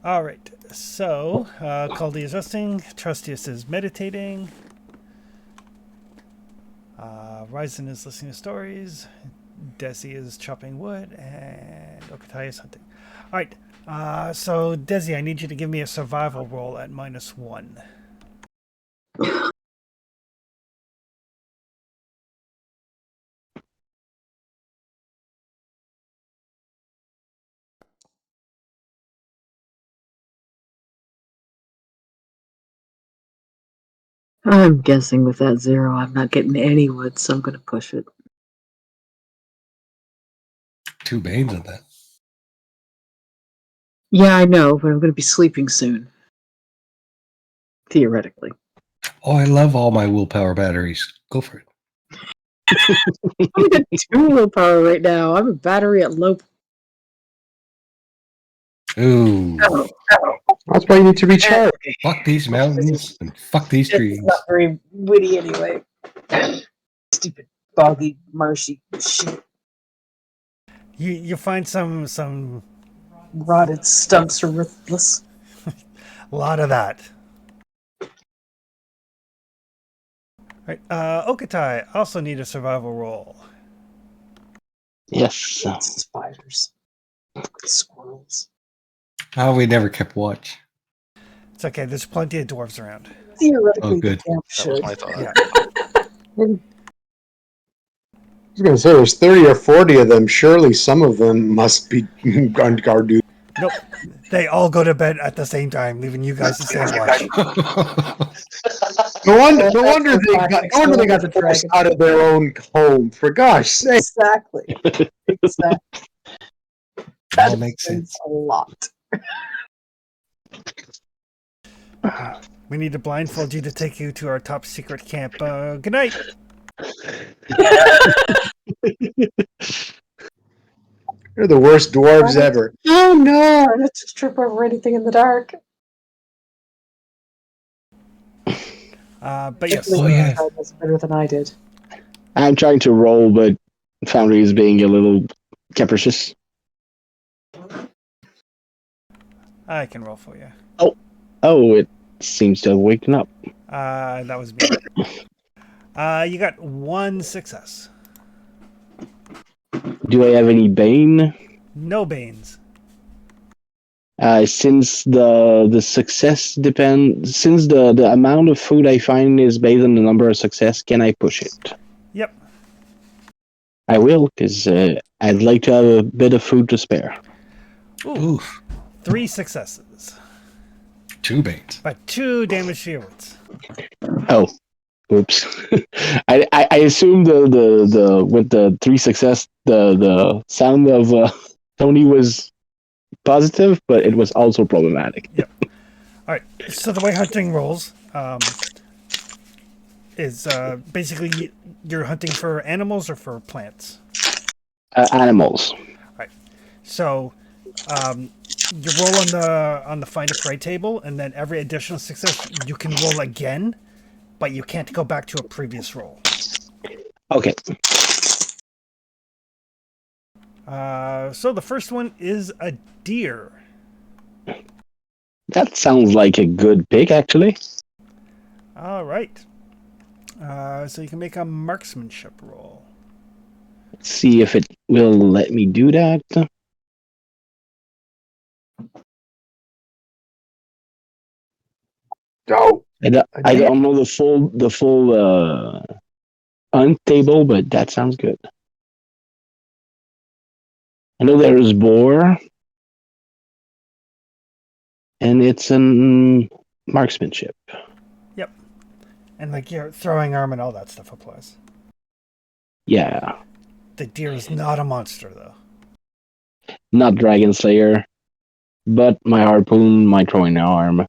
All right. So Caldy is resting. Trustius is meditating. Ryzen is listening to stories. Desi is chopping wood, and Okatai is hunting. All right. So Desi, I need you to give me a survival roll at -1. I'm guessing with that 0, I'm not getting any wood, so I'm going to push it. 2 banes of that. Yeah, I know, but I'm going to be sleeping soon. Theoretically. Oh, I love all my willpower batteries. Go for it. I'm at 2 willpower right now. I'm a battery at low. Ooh. That's why you need to recharge. Fuck these mountains and fuck these trees. It's not very witty anyway. Stupid, boggy, marshy shit. You find some Rotted stumps are worthless. lot of that. All right. Okatai also need a survival roll. Yes. Spiders. Squirrels. Oh, we never kept watch. It's okay. There's plenty of dwarves around. Theoretically, Oh, good. the camp That was should. my thought. Yeah. I was gonna say there's 30 or 40 of them. Surely some of them must be on guard duty. Nope. They all go to bed at the same time, leaving you guys to stand watch. No wonder they got forced out of their own home. For gosh sake! Exactly. Exactly. All makes sense. A lot. We need to blindfold you to take you to our top secret camp. Good night. They're the worst dwarves ever. Oh no! Trying to trip over anything in the dark. But yes. Oh, yeah. That's better than I did. I'm trying to roll, but Foundry is being a little capricious. I can roll for you. Oh, it seems to have waken up. That was me. You got 1 success. Do I have any bane? No banes. Since the success depends, since the amount of food I find is based on the number of success, can I push it? Yep. I will, because I'd like to have a bit of food to spare. Ooh, Oof. 3 successes. 2 baits. But 2 damage to your wounds. Oh, oops. I assume the with the 3 success the sound of Tony was positive, but it was also problematic. Yep. All right. So the way hunting rolls is basically you're hunting for animals or for plants. Animals. Right. So you roll on the find a prey table, and then every additional success you can roll again, but you can't go back to a previous roll. Okay. So the first one is a deer. That sounds like a good pick, actually. All right. So you can make a marksmanship roll. Let's see if it will let me do that. Oh, I don't know the full hunt table, but that sounds good. I know there is boar, and it's an marksmanship. Yep. And like your throwing arm and all that stuff applies. Yeah, The deer is not a monster though. not Dragon Slayer, but my harpoon, my throwing arm.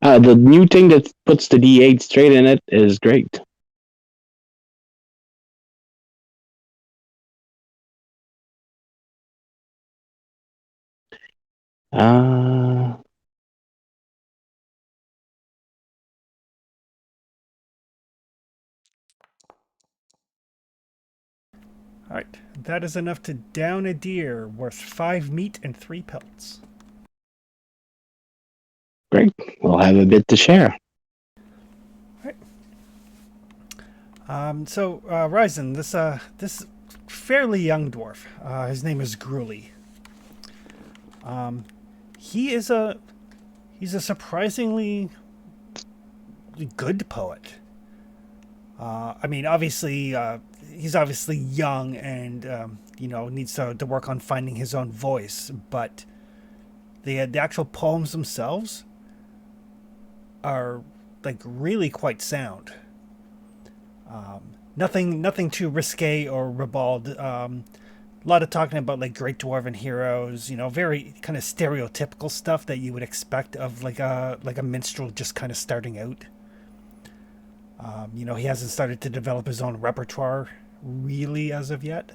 The new thing that puts the D8 straight in it is great. Uh, All right. That is enough to down a deer worth 5 meat and 3 pelts. great. We'll have a bit to share. So Ryzen, this fairly young dwarf. His name is Gruely. He's a surprisingly good poet. I mean, obviously, he's obviously young and needs to work on finding his own voice. But the actual poems themselves are like really quite sound. Nothing too risque or ribald. A lot of talking about like great dwarven heroes, very kind of stereotypical stuff that you would expect of like a minstrel just kind of starting out. He hasn't started to develop his own repertoire really as of yet,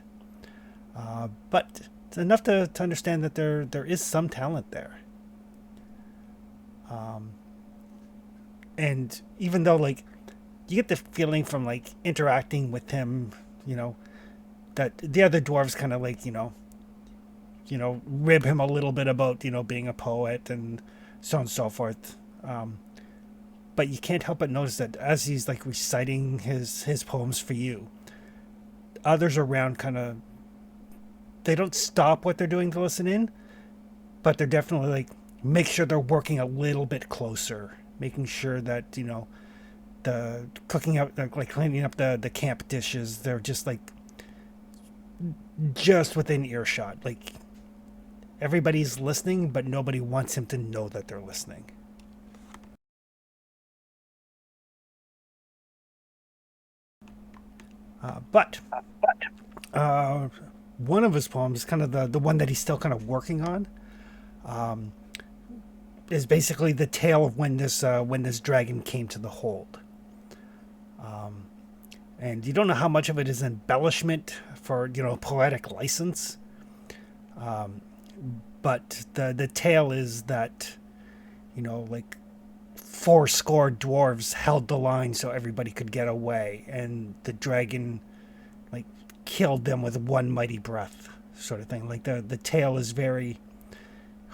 but it's enough to understand that there is some talent there. And even though like you get the feeling from like interacting with him, that the other dwarves kind of like rib him a little bit about being a poet and so on and so forth. But you can't help but notice that as he's like reciting his poems for you, others around kind of they don't stop what they're doing to listen in, but they're definitely like make sure they're working a little bit closer, making sure that the cooking up like cleaning up the camp dishes, they're just like just within earshot. Like everybody's listening, but nobody wants him to know that they're listening. But one of his poems, kind of the one that he's still kind of working on, is basically the tale of when this dragon came to the hold. And you don't know how much of it is embellishment for poetic license, but the tale is that like 80 dwarves held the line so everybody could get away, and the dragon like killed them with one mighty breath, sort of thing. Like the tale is very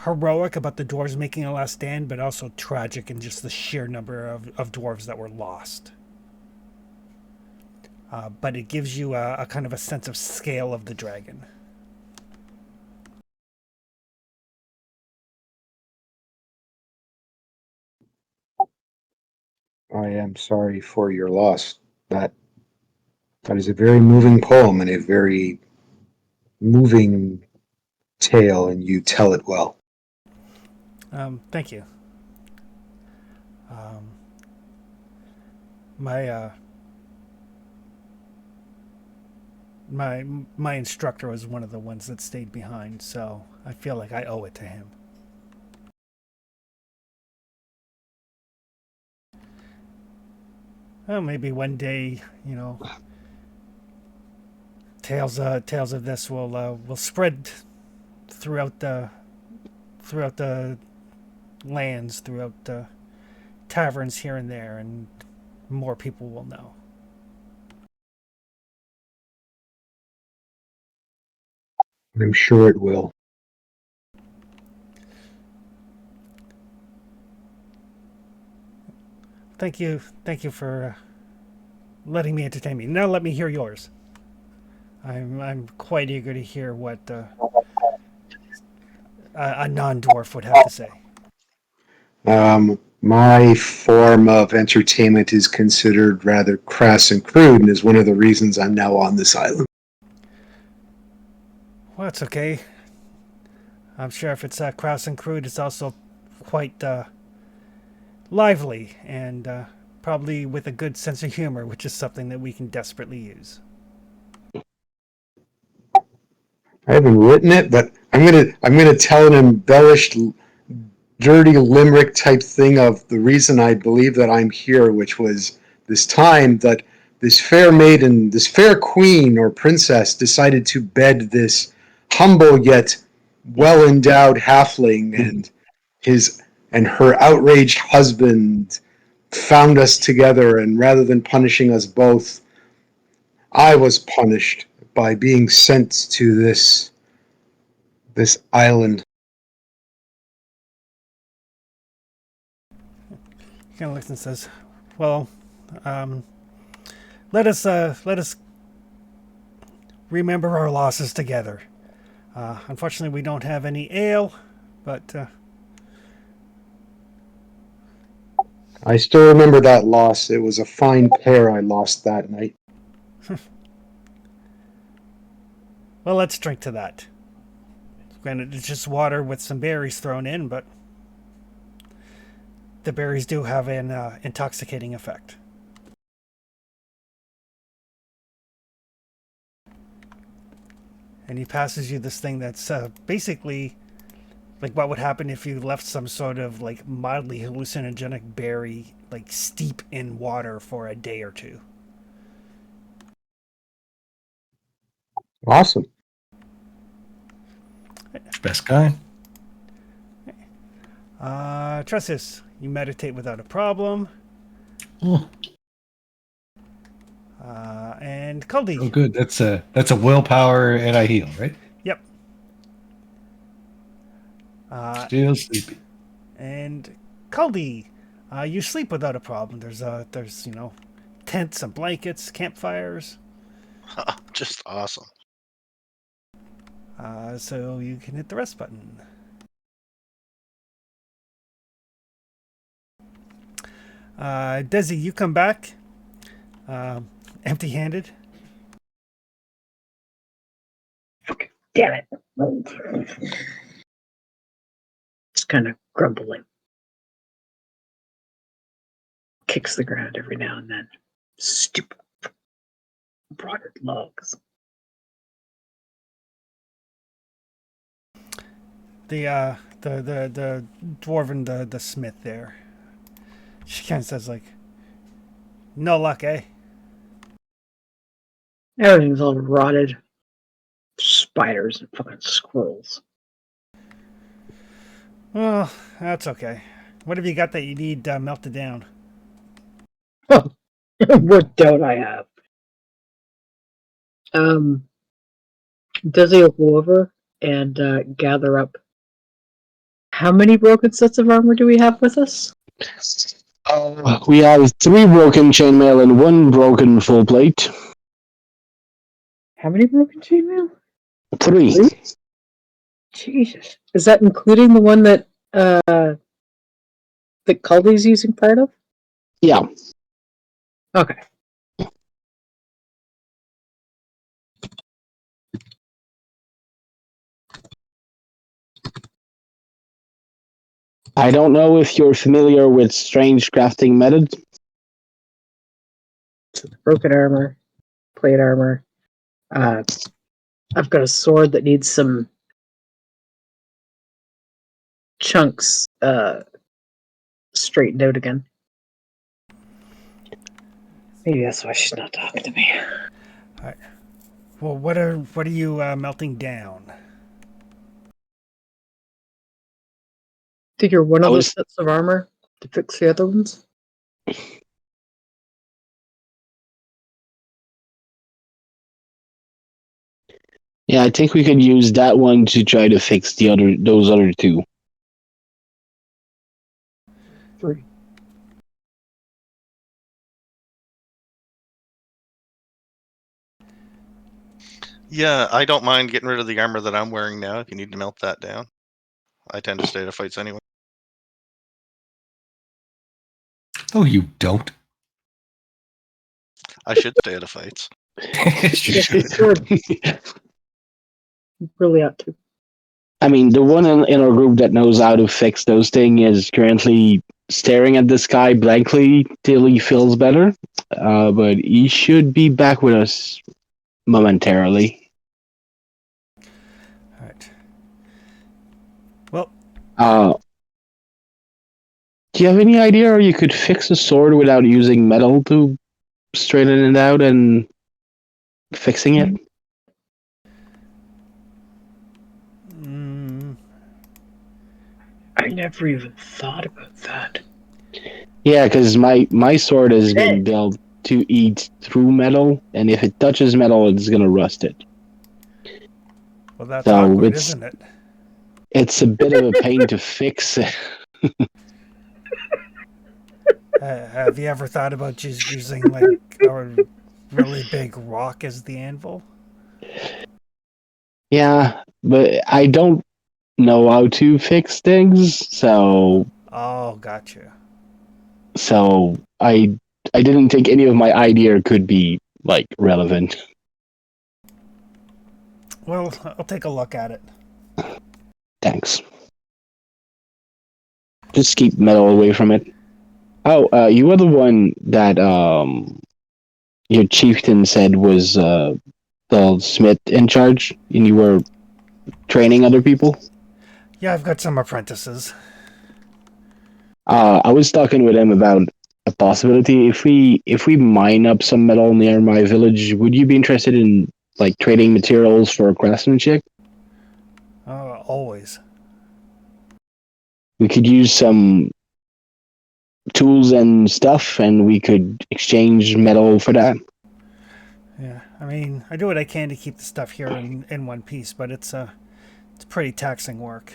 heroic about the dwarves making a last stand, but also tragic in just the sheer number of dwarves that were lost. But it gives you a kind of a sense of scale of the dragon. I am sorry for your loss. That That is a very moving poem and a very moving tale, and you tell it well. Thank you. My my instructor was one of the ones that stayed behind, so I feel like I owe it to him. Well, maybe one day, tales of this will spread throughout the lands, throughout the taverns here and there, and more people will know. I'm sure it will. Thank you for letting me entertain me. Now let me hear yours. I'm quite eager to hear what a non-dwarf would have to say. My form of entertainment is considered rather crass and crude, and is one of the reasons I'm now on this island. Well, it's okay. I'm sure if it's crass and crude, it's also quite lively and probably with a good sense of humor, which is something that we can desperately use. I haven't written it, but I'm gonna tell an embellished, dirty limerick type thing of the reason I believe that I'm here, which was this time that this fair maiden, this fair queen or princess, decided to bed this humble yet well endowed halfling, and her outraged husband found us together, and rather than punishing us both, I was punished by being sent to this island. He kind of looks and says, "Well, let us remember our losses together. Unfortunately, we don't have any ale, but I still remember that loss. It was a fine pair I lost that night. well, let's drink to that. Granted, it's just water with some berries thrown in, but the berries do have an intoxicating effect." And he passes you this thing that's basically like what would happen if you left some sort of like mildly hallucinogenic berry like steep in water for a day or two. Awesome. Best kind. Tressis, you meditate without a problem. Oh, And Kuldi. oh, good. That's a willpower, and I heal, right? Yep. Still sleepy. And Kuldi, you sleep without a problem. There's tents and blankets, campfires. Just awesome. So you can hit the rest button. Desi, you come back empty-handed. Damn it. Just kind of grumbling. Kicks the ground every now and then. Stupid. Rotted logs. The dwarven the smith there. She kind of says like, "No luck, eh?" Everything's all rotted. Spiders and fucking squirrels. Well, that's okay. What have you got that you need melted down? What don't I have? Desi will go over and gather up. How many broken sets of armor do we have with us? We have 3 broken chainmail and 1 broken full plate. How many broken chainmail? 3. Jesus. Is that including the one that that Cully's using part of? Yeah. Okay. I don't know if you're familiar with strange crafting methods. So the broken armor, plate armor. I've got a sword that needs some chunks straightened out again. Maybe that's why she's not talking to me. Well, what are you melting down? Figure one I of was- those sets of armor to fix the other ones. Yeah, I think we could use that one to try to fix those other two. 3. Yeah, I don't mind getting rid of the armor that I'm wearing now if you need to melt that down. I tend to stay out of fights anyway. Oh, you don't. I should stay out of fights. Yes, you should. You really ought to. I mean, the one in our group that knows how to fix those things is currently staring at the sky blankly till he feels better. But he should be back with us momentarily. All right. Well, Do you have any idea how you could fix a sword without using metal to straighten it out and fixing it? I never even thought about that. Yeah, because my sword has been built to eat through metal, and if it touches metal, it's gonna rust it. well, that's So awkward, it's- isn't it? It's a bit of a pain to fix. Have you ever thought about just using like a really big rock as the anvil? Yeah, but I don't know how to fix things, so Oh, gotcha. I didn't think any of my idea could be like relevant. Well, I'll take a look at it. Thanks. Just keep metal away from it. Oh, you were the one that your chieftain said was the smith in charge, and you were training other people. Yeah, I've got some apprentices. I was talking with him about a possibility. If we mine up some metal near my village, would you be interested in like trading materials for craftsmanship? Always. We could use some tools and stuff, and we could exchange metal for that. Yeah, I mean, I do what I can to keep the stuff here in one piece, but it's pretty taxing work.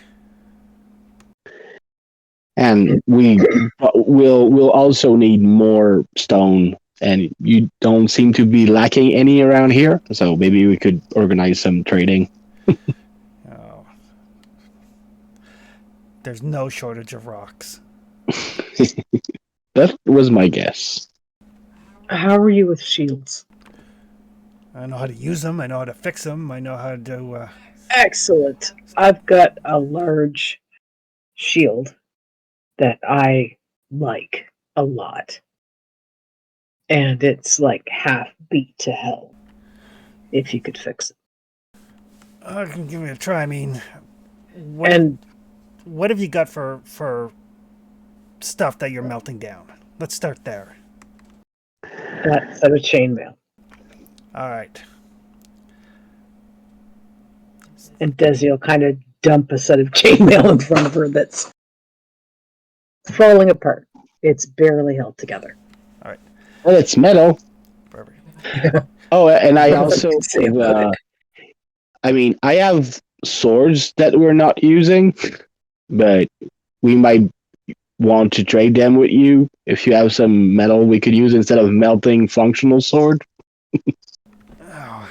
And we'll also need more stone, and you don't seem to be lacking any around here, so maybe we could organize some trading. Oh, there's no shortage of rocks. That was my guess. How are you with shields? I know how to use them. I know how to fix them. I know how to. Excellent. I've got a large shield that I like a lot. And it's like half beat to hell. If you could fix it. I can give it a try. I mean, And what have you got for stuff that you're melting down? Let's start there. that set of chainmail. All right. And Desi will kind of dump a set of chainmail in front of her that's falling apart. It's barely held together. Well, it's metal. Perfect. Oh, and I What also, can you say about it? I mean, I have swords that we're not using, but we might want to trade them with you. If you have some metal we could use instead of melting functional sword. Oh.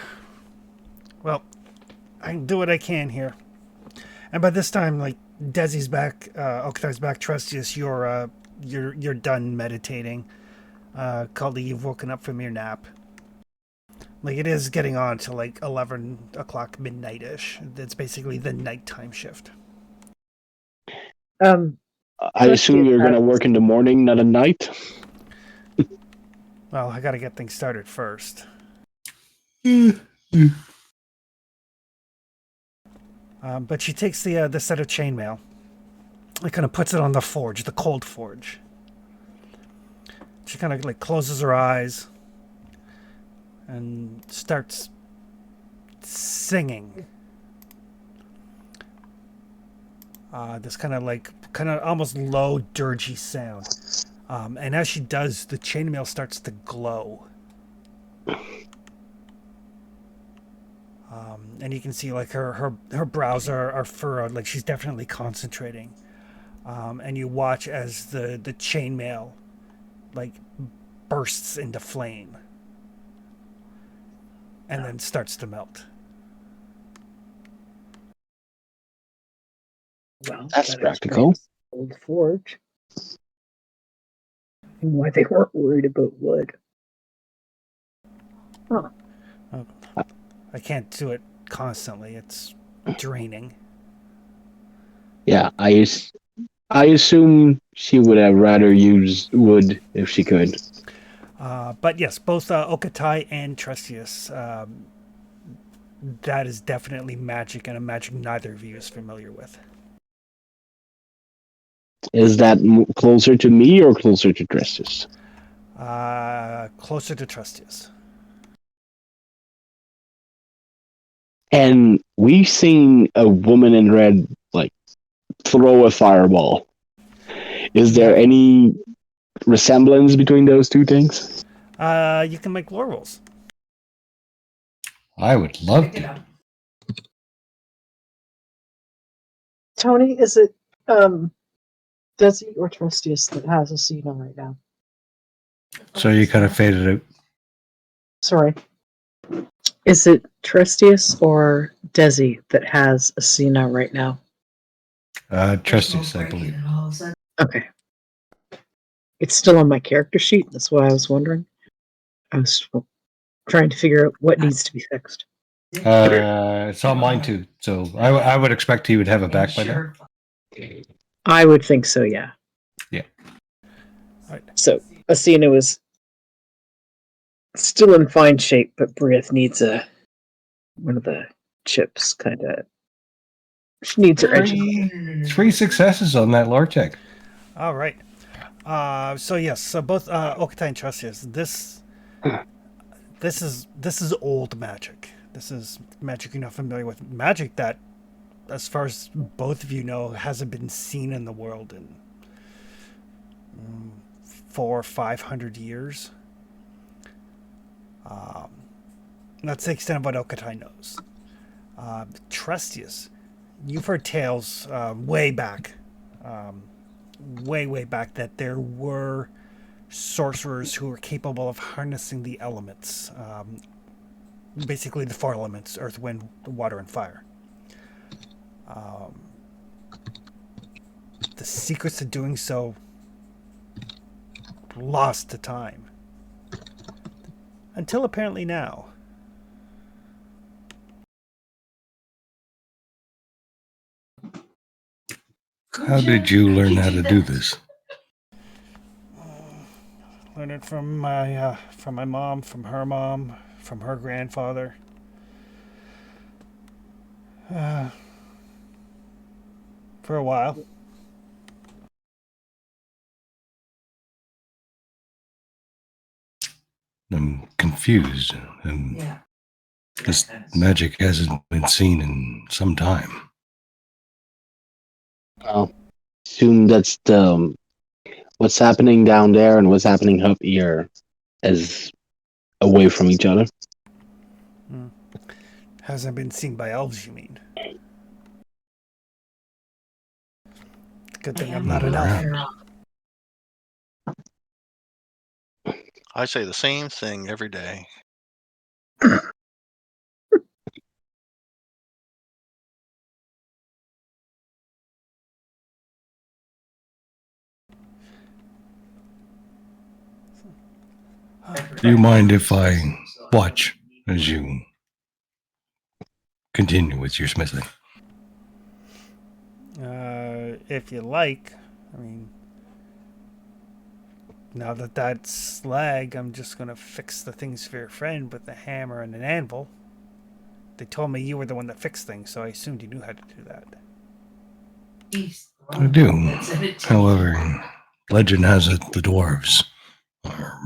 Well, I can do what I can here. And by this time, like Desi's back, Oktar's back. Trustius, you're done meditating. Caldy, you've woken up from your nap. Like it is getting on to like 11 o'clock midnight-ish. It's basically the nighttime shift. I assume you're going to work in the morning, not at night. Well, I got to get things started first. But she takes the set of chainmail and kind of puts it on the forge, the cold forge. She kind of like closes her eyes and starts singing. This kind of almost low, dirgy sound. And as she does, the chainmail starts to glow. And you can see like her brows are furrowed, like she's definitely concentrating. And you watch as the chainmail like bursts into flame and then starts to melt. Well, That's that practical. explains Old forge. And why they weren't worried about wood. Huh. I can't do it constantly. It's draining. Yeah, I assume she would have rather used wood if she could. But yes, both Okatai and Trustius, that is definitely magic, and a magic neither of you is familiar with. Is that closer to me or closer to Tristis? Closer to Trustius. And we've seen a woman in red like throw a fireball. Is there any resemblance between those two things? You can make lore rolls. I would love to. Tony, is it Desi or Trustius that has a Cena right now? So you kind of faded out. Sorry. Is it Trustius or Desi that has a Cena right now? Trustius, I believe. Okay. It's still on my character sheet. That's why I was wondering. I was trying to figure out what needs to be fixed. It's on mine too. So I would expect he would have it back by now. I would think so, yeah. Yeah. Right. So Asina was still in fine shape, but Brieth needs one of the chips kind of. She needs her edge. Three successes on that lore check. All right. So yes, so both Okatai and Trustius, this is old magic. This is magic you're not familiar with. Magic that, as far as both of you know, hasn't been seen in the world in 400 or 500 years. That's the extent of what Okatai knows. Trustius, you've heard tales way back, way back, that there were sorcerers who were capable of harnessing the elements, basically the four elements: earth, wind, water, and fire. The secrets to doing so lost to time. Until apparently now. How did you learn how to do this? Learned it from my mom, from her grandfather. For a while. I'm confused. This magic hasn't been seen in some time. Well, assume that's the what's happening down there and what's happening up here is away from each other. Hasn't been seen by elves, you mean? Good thing I'm not an elf. I say the same thing every day. Do you mind if I watch as you continue with your smithing? If you like, I mean, now that that's slag, I'm just gonna fix the things for your friend with a hammer and an anvil. They told me you were the one that fixed things, so I assumed you knew how to do that. I do. However, legend has it the dwarves are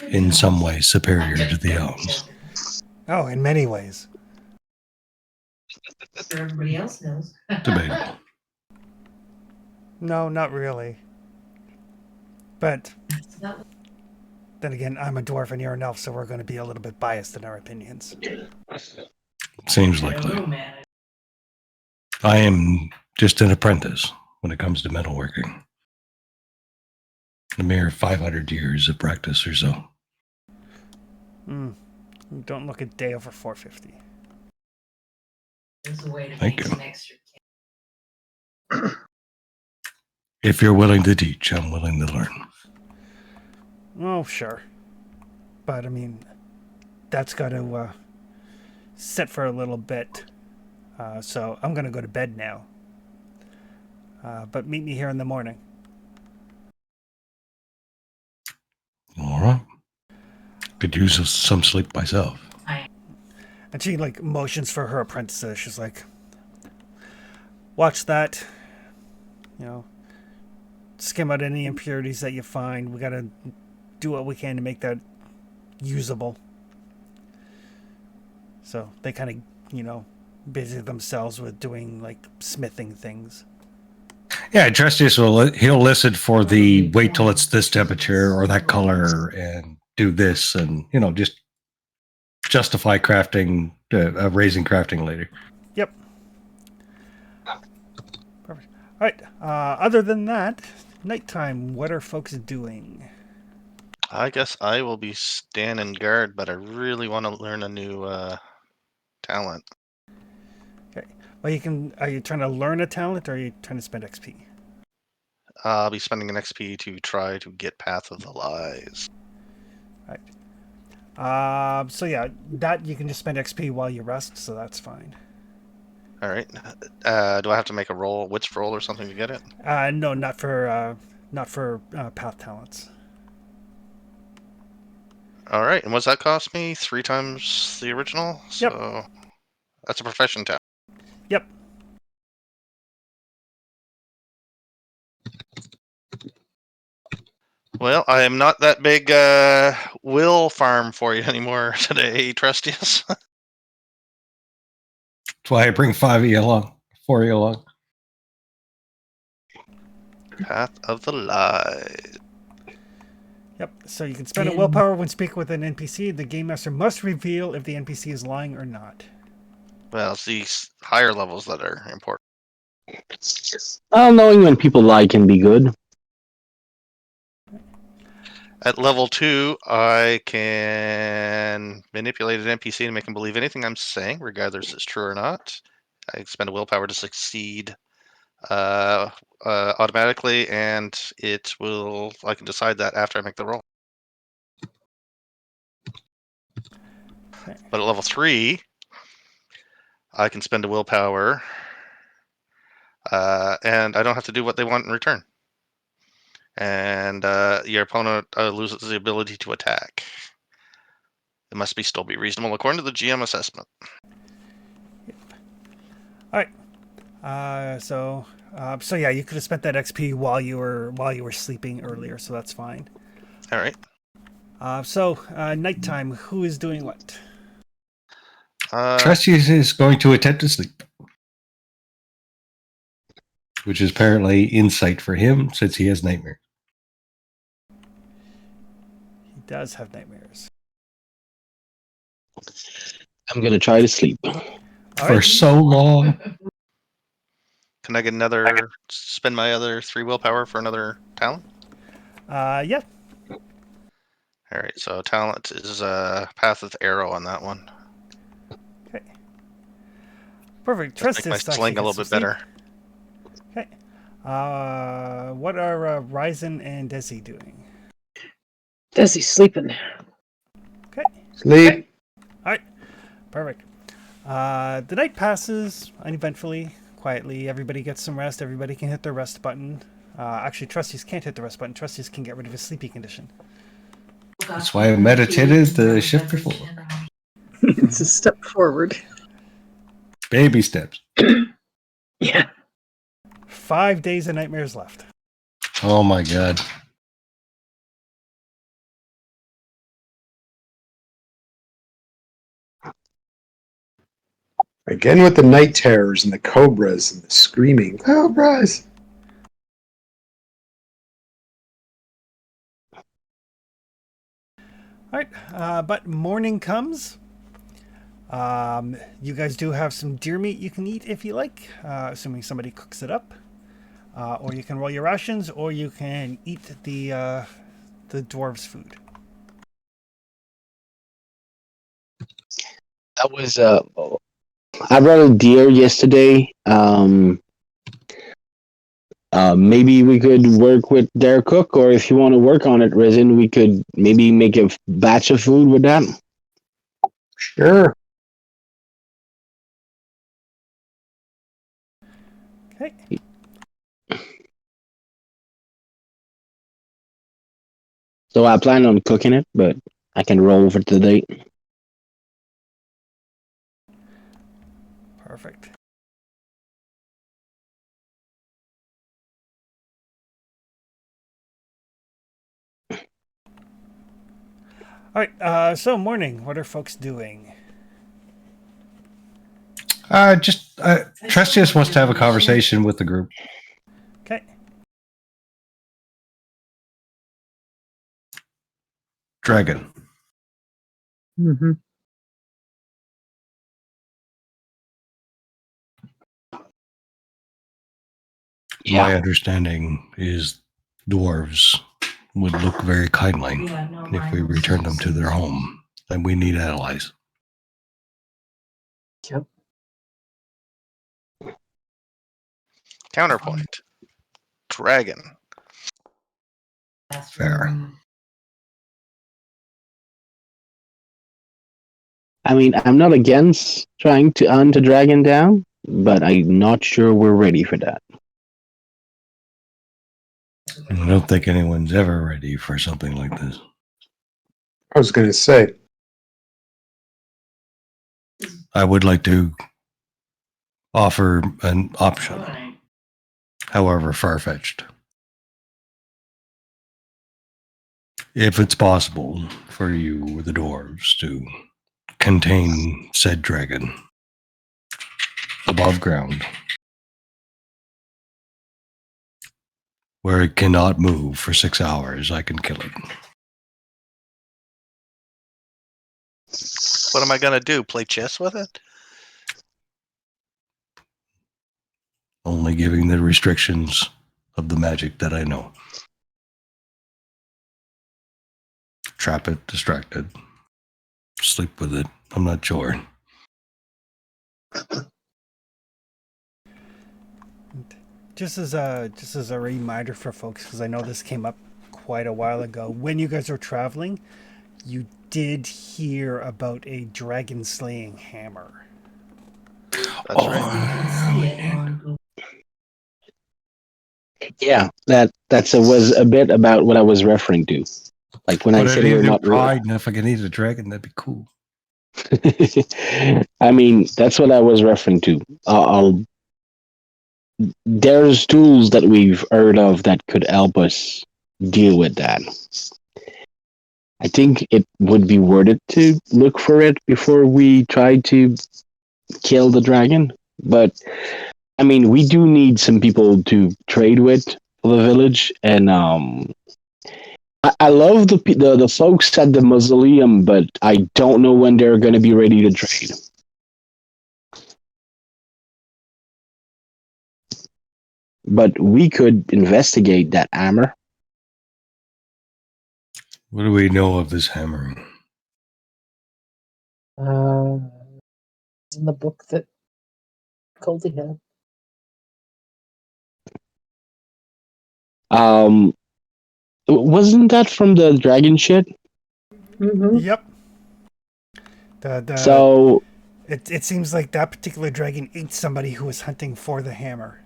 in some way superior to the elves. Oh, in many ways. Everybody else knows. Debatable. No, not really. But then again, I'm a dwarf and you're an elf, so we're going to be a little bit biased in our opinions. Seems likely. I am just an apprentice when it comes to metalworking. A mere 500 years of practice or so. Don't look a day over 450. There's a way to Thank make you. some extra. If you're willing to teach, I'm willing to learn. Oh, sure. But, I mean, that's got to sit for a little bit. So I'm going to go to bed now. But meet me here in the morning. All right. Could use some sleep myself. And she, like, motions for her apprentices. She's like, watch that. You know, skim out any impurities that you find. We got to do what we can to make that usable. So they kind of, you know, busy themselves with doing, like, smithing things. Yeah, Trustius he'll listen for the wait till it's this temperature or that color and do this and, you know, just justify crafting, raising crafting later. Yep. Perfect. All right. Other than that, nighttime, what are folks doing? I guess I will be standing guard, but I really want to learn a new talent. Okay. Well, you can. Are you trying to learn a talent, or are you trying to spend XP? I'll be spending an XP to try to get Path of the Lies. So yeah, that you can just spend XP while you rest, so that's fine. All right. Do I have to make a roll, wits roll or something to get it? No, not for path talents. All right. And what's that cost me? 3 times the original? Yep. So that's a profession talent. Yep. Well, I am not that big will farm for you anymore today, Trustius. That's why I bring 4 of you along. Path of the Lies. Yep. So you can spend a willpower when speaking with an NPC. The game master must reveal if the NPC is lying or not. Well, it's these higher levels that are important. Well, knowing when people lie can be good. At level 2, I can manipulate an NPC to make him believe anything I'm saying, regardless if it's true or not. I spend a willpower to succeed automatically, and I can decide that after I make the roll. Okay. But at level 3, I can spend a willpower, and I don't have to do what they want in return. And your opponent loses the ability to attack. It must still be reasonable according to the GM assessment. All right. So yeah, you could have spent that XP while you were sleeping earlier, so that's fine. All right. So nighttime, who is doing what? Trustius is going to attempt to sleep, which is apparently insight for him since he has nightmares. He does have nightmares. I'm gonna try to sleep. All For right. so long. Can I get spend my other 3 willpower for another talent? Yeah. All right, so talent is Path of Arrow on that one. Okay. Perfect. Let's make my Trustius sling a actually little gets bit some better. sleep. Okay. What are Ryzen and Desi doing? Desi's sleeping. Okay. Sleep. All right. Perfect. The night passes uneventfully, quietly. Everybody gets some rest. Everybody can hit their rest button. Actually, Trustees can't hit the rest button. Trustees can get rid of his sleepy condition. That's why I meditated the shift before. It's a step forward. Baby steps. Yeah. 5 days of nightmares left. Oh my god. Again with the night terrors and the cobras and the screaming cobras. All right, but morning comes. You guys do have some deer meat you can eat if you like, assuming somebody cooks it up. Or you can roll your rations, or you can eat the dwarves' food. That was I brought a deer yesterday. Maybe we could work with their cook, or if you want to work on it, Resin, we could maybe make a batch of food with that. Sure. Okay. So I plan on cooking it, but I can roll for today. Perfect. All right. So morning. What are folks doing? Trustius wants to have a conversation with the group. Okay. Dragon. Mm-hmm. My understanding is dwarves would look very kindly if we return them to their home. And we need allies. Yep. Counterpoint. Dragon. Fair. I mean, I'm not against trying to hunt a dragon down, but I'm not sure we're ready for that. I don't think anyone's ever ready for something like this. I was going to say, I would like to offer an option, however far-fetched. If it's possible for you, the dwarves, to contain said dragon above ground, where it cannot move for 6 hours, I can kill it. What am I gonna do? Play chess with it? Only giving the restrictions of the magic that I know. Trap it, distract it, sleep with it. I'm not sure. Just as a reminder for folks, because I know this came up quite a while ago. When you guys were traveling, you did hear about a dragon slaying hammer. That's right. Yeah, that's was a bit about what I was referring to. Like when I said we're not pride, and if I can eat a dragon, that'd be cool. I mean, that's what I was referring to. There's tools that we've heard of that could help us deal with that. I think it would be worth it to look for it before we try to kill the dragon. But I mean, we do need some people to trade with for the village, and I love the folks at the mausoleum, but I don't know when they're going to be ready to trade. But we could investigate that hammer. What do we know of this hammer? In the book that Goldie had. Wasn't that from the dragon shit? Mm-hmm. Yep. So It seems like that particular dragon ate somebody who was hunting for the hammer.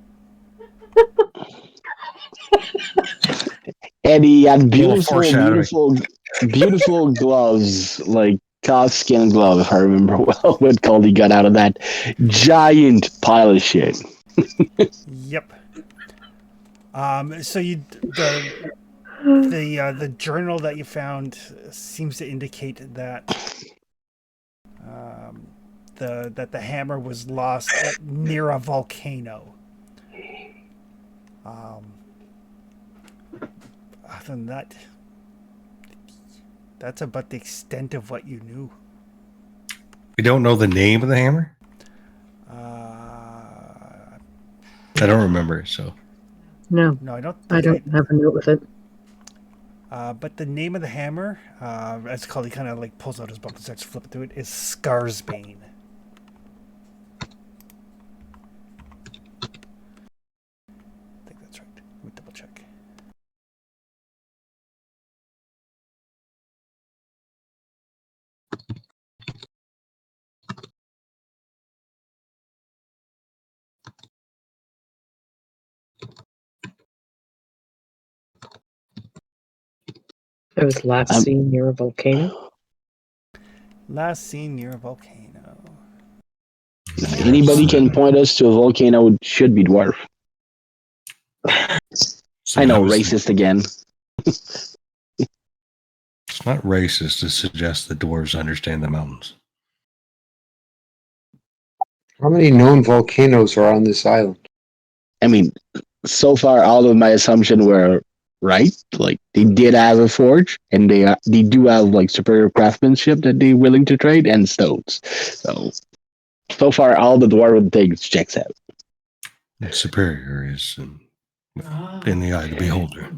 And he had beautiful, foreshadowing. beautiful gloves, like calfskin glove, if I remember well, what Caldy got out of that giant pile of shit. Yep. So the journal that you found seems to indicate that that the hammer was lost near a volcano. Other than that, that's about the extent of what you knew. We don't know the name of the hammer. Uh, I don't remember. So No, no, I don't. I don't have a note with it. But the name of the hammer, as Cully kind of like pulls out his book and starts flipping through it, is Scarsbane. I think that's right. Let me double check. It was last I'm- seen near a volcano. Last seen near a volcano. If anybody can point us to a volcano, it should be dwarf. So I know, that was- racist again. It's not racist to suggest that dwarves understand the mountains. How many known volcanoes are on this island? I mean, so far all of my assumptions were right. Like they did have a forge, and they do have like superior craftsmanship that they're willing to trade, and stones. So far all the dwarven things checks out. Superior is in the eye of the beholder.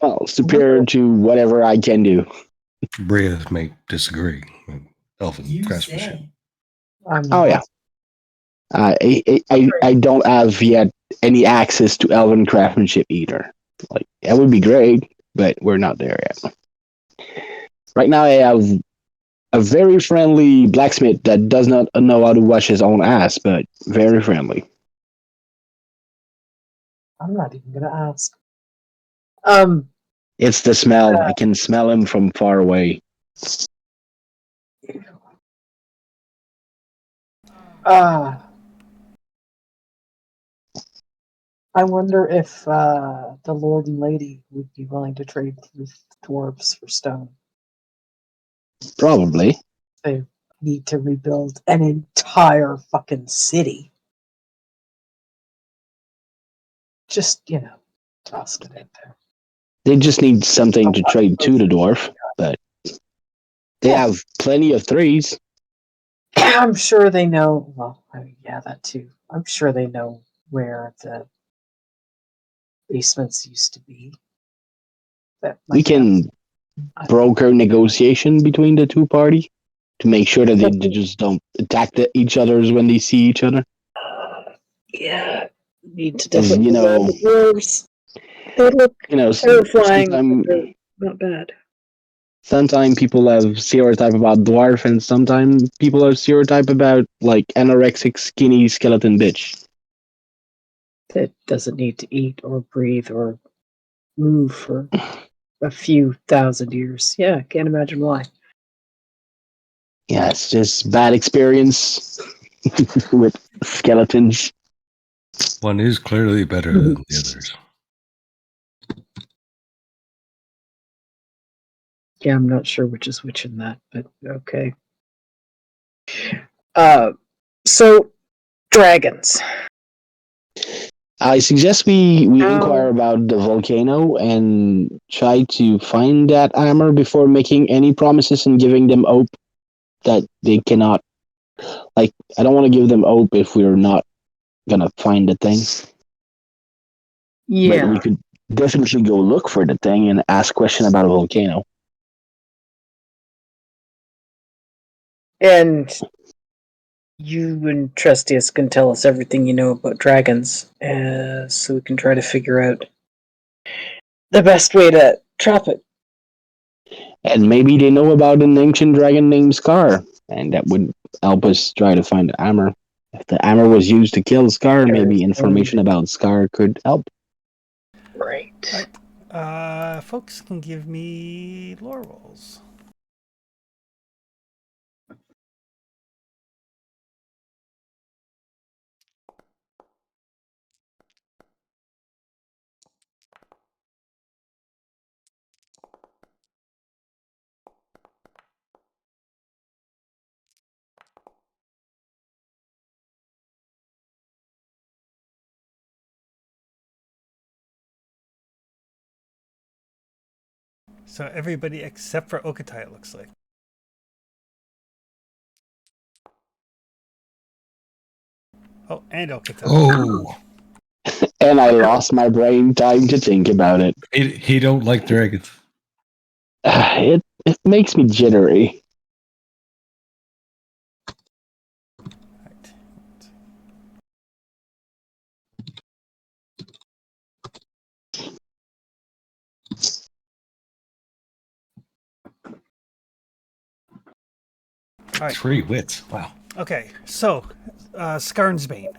Well, superior to whatever I can do. Bria may disagree. Elven craftsmanship. Oh yeah. I don't have yet any access to elven craftsmanship either. Like that would be great, but we're not there yet. Right now, I have a very friendly blacksmith that does not know how to wash his own ass, but very friendly. I'm not even gonna ask. It's the smell. I can smell him from far away. I wonder if the Lord and Lady would be willing to trade with dwarves for stone. Probably. They need to rebuild an entire fucking city. Just, tossed it in there. They just need something to trade to the dwarf, but they have plenty of threes. I'm sure they know. Well, yeah, that too. I'm sure they know where the basements used to be. We can broker negotiation between the two parties to make sure that they just don't attack each other when they see each other. Yeah, need to As definitely grab the dwarves. They look terrifying, but they're not bad. Sometimes people have stereotype about dwarf, and sometimes people have stereotype about like anorexic, skinny skeleton bitch. That doesn't need to eat or breathe or move for a few thousand years. Yeah, can't imagine why. Yeah, it's just bad experience with skeletons. One is clearly better than the others. Yeah, I'm not sure which is which in that, but okay. So dragons. I suggest we inquire about the volcano and try to find that armor before making any promises and giving them hope that they cannot. Like, I don't want to give them hope if we're not gonna find the thing. Yeah. But we could definitely go look for the thing and ask question about a volcano. And you and Trustius can tell us everything you know about dragons, so we can try to figure out the best way to trap it. And maybe they know about an ancient dragon named Scar, and that would help us try to find the hammer. If the hammer was used to kill Scar, maybe information about Scar could help. Right. Folks can give me lore rolls. So everybody except for Okatai, it looks like. Oh, and Okatai. Oh, And I lost my brain time to think about it. he don't like dragons. It makes me jittery. Right. All right. 3 wits. Wow. Okay, so Skarnsbane,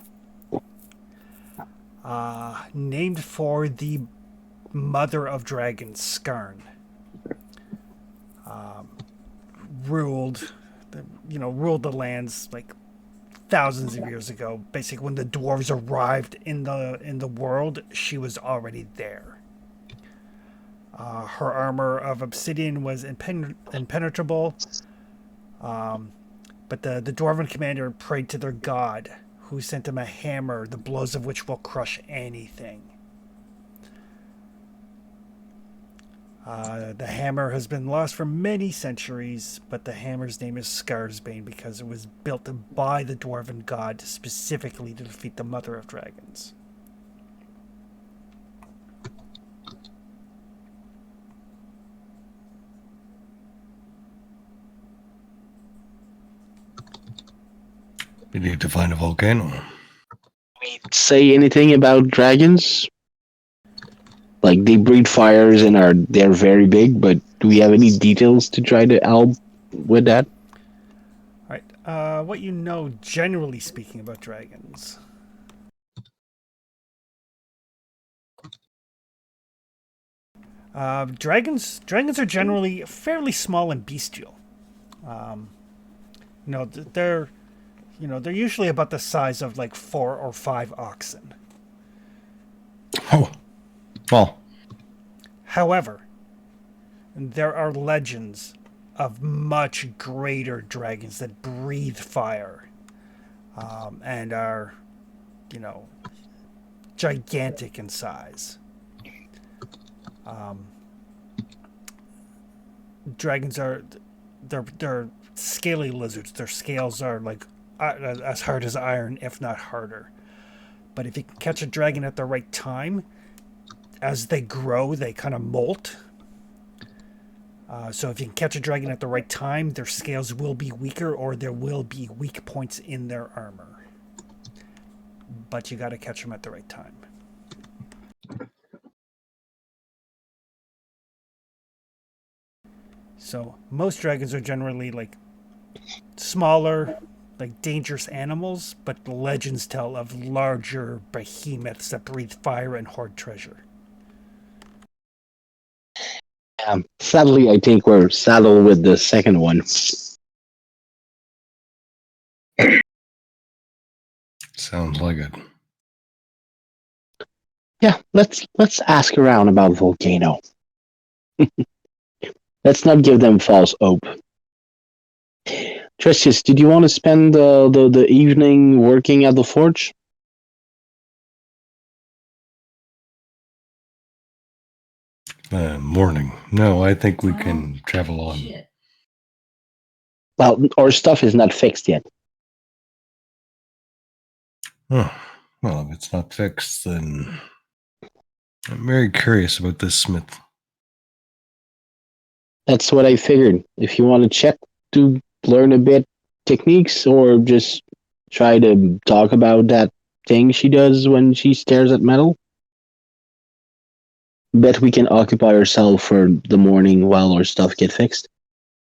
named for the mother of dragons, Skarn, ruled the lands like thousands of years ago. Basically, when the dwarves arrived in the world, she was already there. Her armor of obsidian was impenetrable. But the dwarven commander prayed to their god, who sent him a hammer, the blows of which will crush anything. The hammer has been lost for many centuries, but the hammer's name is Scarsbane because it was built by the dwarven god specifically to defeat the mother of dragons. We need to find a volcano. Say anything about dragons? Like they breathe fires and they're very big, but do we have any details to try to help with that? All right. What you know, generally speaking, about dragons. Dragons are generally fairly small and bestial. They're usually about the size of like 4 or 5 oxen. Oh, well, However, there are legends of much greater dragons that breathe fire, and are, gigantic in size. Dragons they're scaly lizards. Their scales are like as hard as iron, if not harder. But if you can catch a dragon at the right time, as they grow, they kind of molt. So if you can catch a dragon at the right time, their scales will be weaker, or there will be weak points in their armor. But you got to catch them at the right time. So most dragons are generally like smaller, like dangerous animals, but legends tell of larger behemoths that breathe fire and hoard treasure. Sadly, I think we're saddled with the second one. sounds like it. Yeah, let's ask around about volcano. Let's not give them false hope. Trestius, did you want to spend the evening working at the forge? Morning. No, I think we can travel on. Well, our stuff is not fixed yet. Oh, well, if it's not fixed, then I'm very curious about this smith. That's what I figured. If you want to check to learn a bit techniques, or just try to talk about that thing she does when she stares at metal, bet we can occupy ourselves for the morning while our stuff get fixed.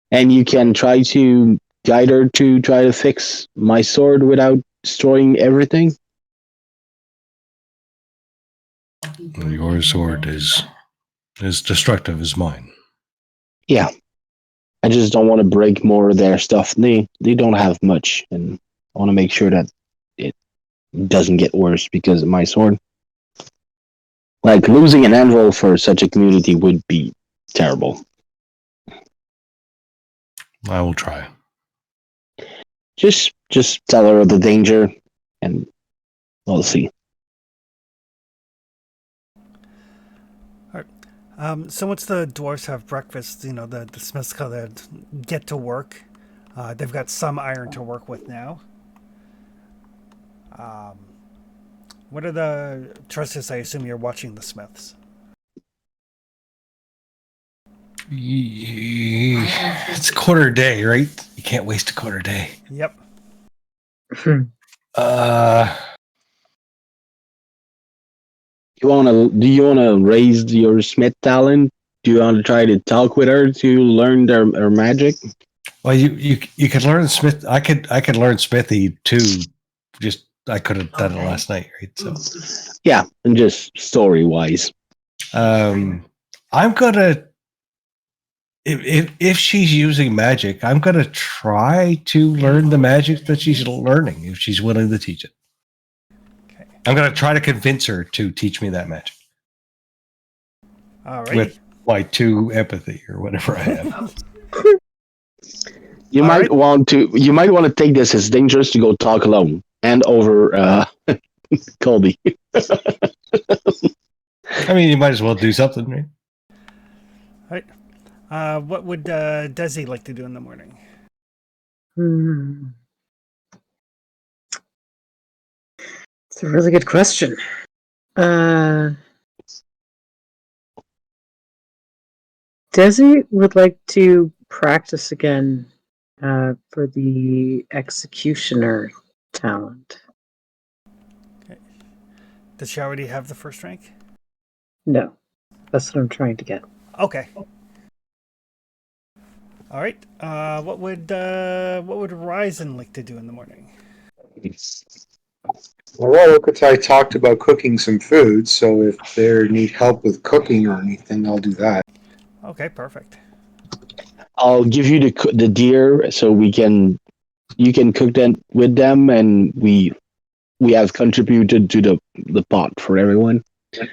And you can try to guide her to try to fix my sword without destroying everything? Your sword is as destructive as mine. Yeah. I just don't want to break more of their stuff. They don't have much, and I want to make sure that it doesn't get worse because of my sword. Like losing an anvil for such a community would be terrible. I will try. Just tell her the danger, and we'll see. So once the dwarves have breakfast, the smiths kind of get to work. They've got some iron to work with now. What are the Trustius? I assume you're watching the smiths. It's a quarter day, right? You can't waste a quarter day. Yep. Do you wanna raise your smith talent? Do you want to try to talk with her to learn her magic? Well, you could learn Smith. I could learn Smithy too. Just I could have done it last night, right? So, Yeah, and just story wise. I'm gonna if she's using magic, I'm gonna try to learn the magic that she's learning if she's willing to teach it. Okay. I'm gonna try to convince her to teach me that magic All right. with my 2 empathy or whatever I have. You All might right. want to take this as dangerous to go talk alone and over Colby. I mean, you might as well do something, right? All right. What would Desi like to do in the morning? It's a really good question. Desi would like to practice again for the executioner talent. Okay. Does she already have the first rank? No, that's what I'm trying to get. Okay. All right. What would Ryzen like to do in the morning? Well, I talked about cooking some food, so if they need help with cooking or anything, I'll do that. Okay, perfect. I'll give you the deer so you can cook them with them, and we have contributed to the pot for everyone. Okay,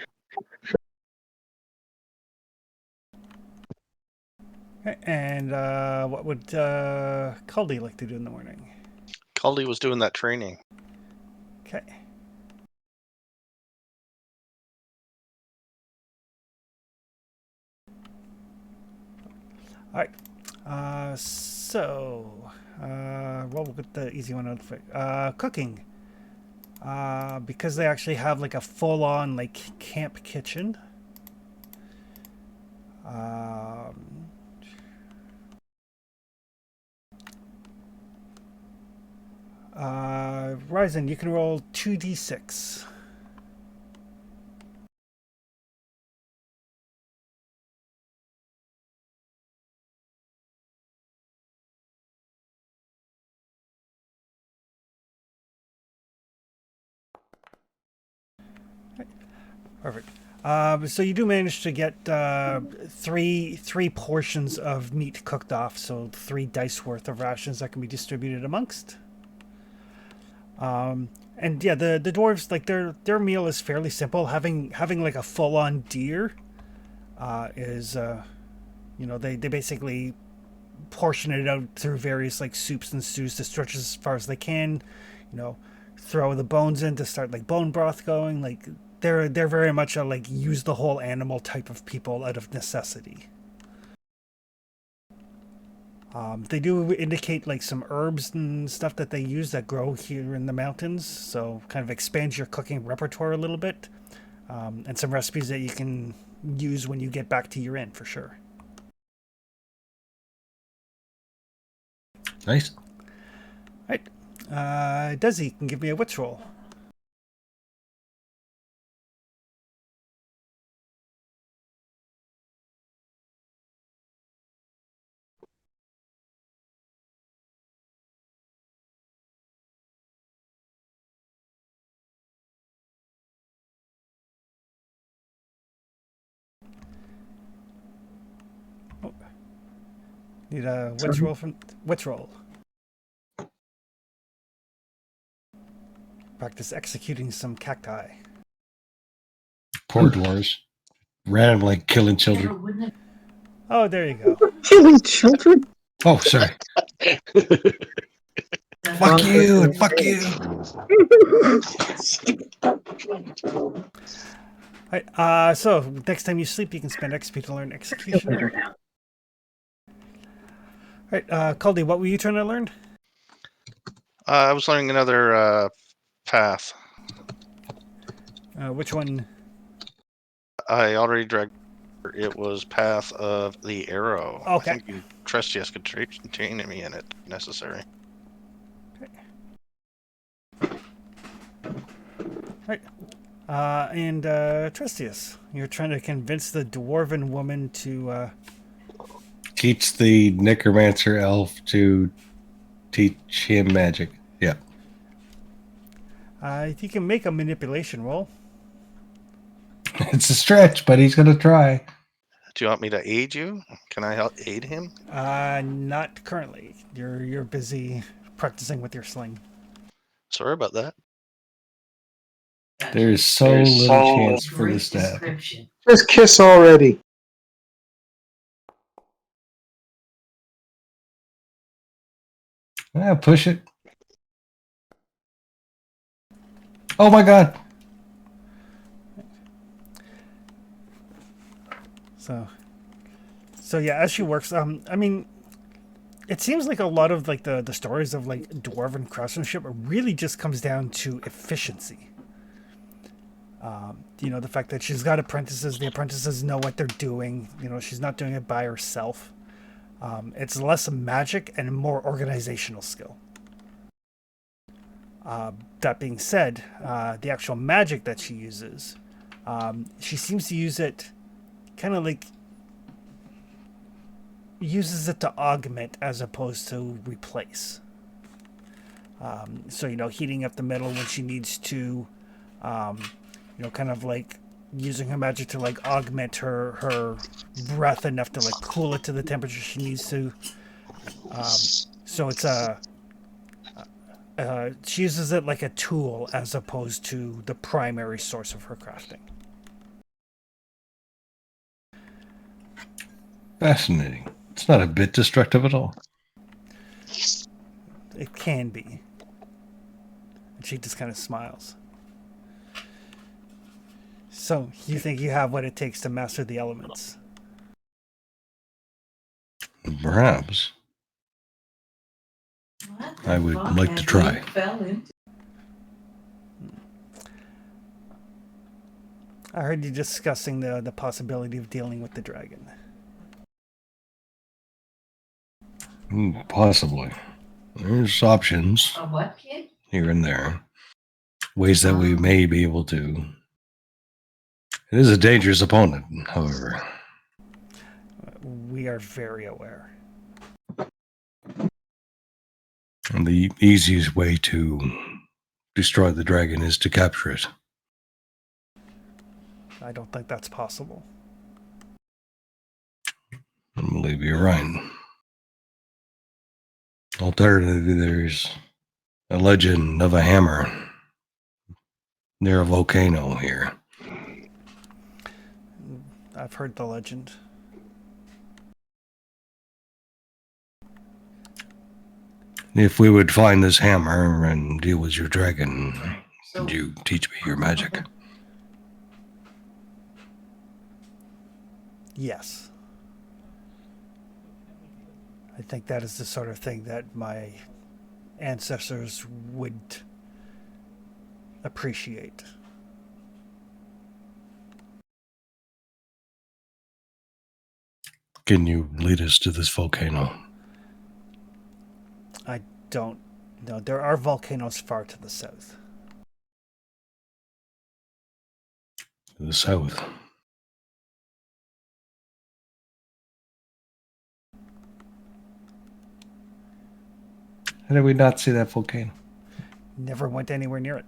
and what would Caldy like to do in the morning? Caldy was doing that training. Okay. All right. Well, we'll get the easy one out of it. Cooking. Because they actually have like a full-on like camp kitchen. Ryzen, you can roll 2d6. Perfect. So you do manage to get three portions of meat cooked off, so 3 dice worth of rations that can be distributed amongst. And yeah, the dwarves, like their meal is fairly simple. Having like a full on deer is they basically portion it out through various like soups and stews to stretch as far as they can. Throw the bones in to start like bone broth going. Like they're very much a like use the whole animal type of people out of necessity. They do indicate like some herbs and stuff that they use that grow here in the mountains, so kind of expands your cooking repertoire a little bit, and some recipes that you can use when you get back to your inn for sure. Nice. Right. Desi can give me a wits roll. Need a wits roll from wits roll. Practice executing some cacti. Poor dwarves. Randomly killing children. Oh, there you go. Killing children? Oh, sorry. Fuck you and fuck you. Alright, so next time you sleep, you can spend XP to learn Feel execution. better now. Alright, Caldy, what were you trying to learn? I was learning another path. Which one? I already dragged. It was Path of the Arrow. Okay. I think you Trustius could train me in it if necessary. And Trustius, you're trying to convince the dwarven woman to Teach the necromancer elf to teach him magic. Yeah. you can make a manipulation roll. It's a stretch, but he's going to try. Do you want me to aid you? Can I help aid him? Not currently. You're busy practicing with your sling. Sorry about that. There's so little chance for this to happen. Just kiss already. Yeah, push it. Oh my god. So yeah, as she works, I mean, it seems like a lot of like the stories of like dwarven craftsmanship really just comes down to efficiency. You know, the fact that she's got apprentices, the apprentices know what they're doing. You know, she's not doing it by herself. It's less magic and more organizational skill. That being said, the actual magic that she uses, she seems to use it kind of like uses it to augment as opposed to replace. So, you know, heating up the metal when she needs to, you know, kind of like using her magic to like augment her breath enough to like cool it to the temperature she needs to. So it's she uses it like a tool as opposed to the primary source of her crafting. Fascinating. It's not a bit destructive at all. It can be. And she just kind of smiles. So, you think you have what it takes to master the elements? Perhaps. I would like to try. I heard you discussing the possibility of dealing with the dragon. Possibly. There's options A what, kid? here and there. Ways that we may be able to. It is a dangerous opponent, however. We are very aware. And the easiest way to destroy the dragon is to capture it. I don't think that's possible. I believe you're right. Alternatively, there's a legend of a hammer near a volcano here. I've heard the legend. If we would find this hammer and deal with your dragon, would you teach me your magic? Yes. I think that is the sort of thing that my ancestors would appreciate. Can you lead us to this volcano? I don't know. There are volcanoes far to the south. To the south. How did we not see that volcano? Never went anywhere near it.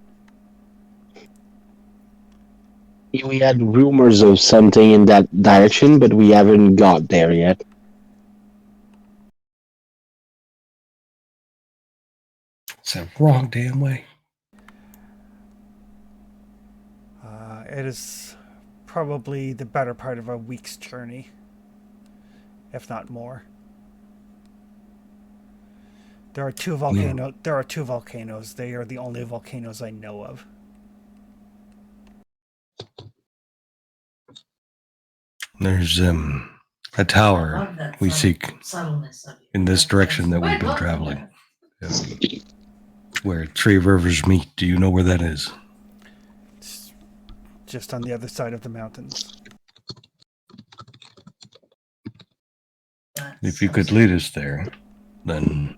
We had rumors of something in that direction, but we haven't got there yet. It's the wrong damn way. It is probably the better part of a week's journey, if not more. There are two volcanoes. There are two volcanoes. They are the only volcanoes I know of. There's a tower we seek in this direction that we've been traveling. Where Three Rivers meet. Do you know where that is? It's just on the other side of the mountains. If you could lead us there, then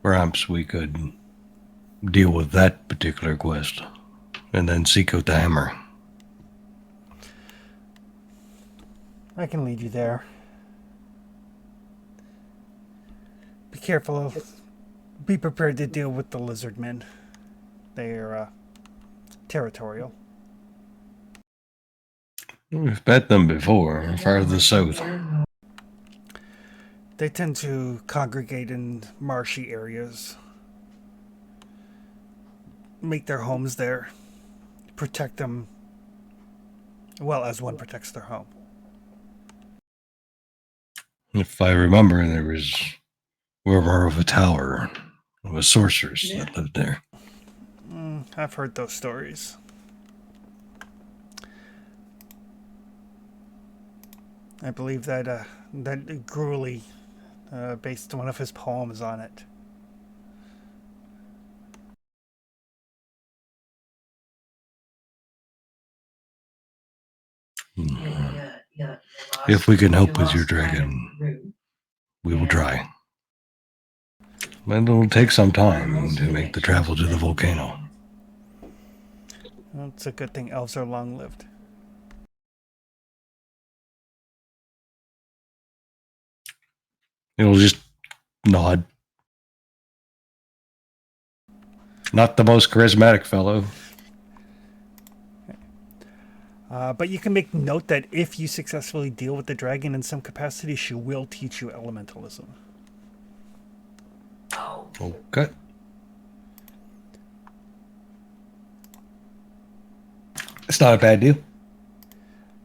perhaps we could deal with that particular quest and then seek out the hammer. I can lead you there. Be careful. Be prepared to deal with the lizard men. They are territorial. We've met them before, farther south. They tend to congregate in marshy areas. Make their homes there. Protect them well as one protects their home. If I remember, there was rumor of a tower of a sorceress that lived there. I've heard those stories. I believe that that Gruely based one of his poems on it. If we can help with your dragon, we will try. But it'll take some time to make the travel to the volcano. Well, it's a good thing elves are long-lived. It'll just nod. Not the most charismatic fellow. But you can make note that if you successfully deal with the dragon in some capacity, she will teach you elementalism. Okay. It's not a bad deal.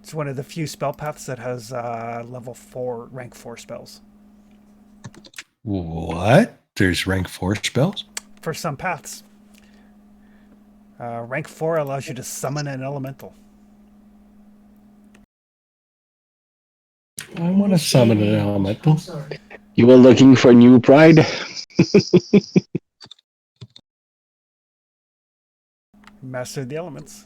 It's one of the few spell paths that has level 4, rank 4 spells. What? There's rank 4 spells? For some paths. Rank 4 allows you to summon an elemental. I want to summon an elemental. You were looking for new pride? Master the elements.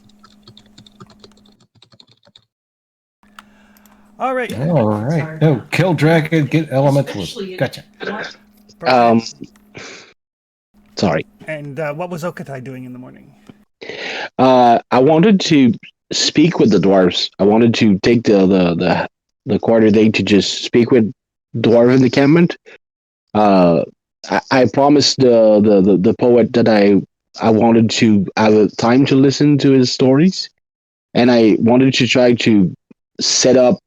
All right. All right. No, kill dragon, get elementalist. Gotcha. Sorry. And what was Okatai doing in the morning? I wanted to speak with the dwarves. I wanted to take the quarter day to just speak with dwarven encampment. I promised the poet that I wanted to have a time to listen to his stories, and I wanted to try to set up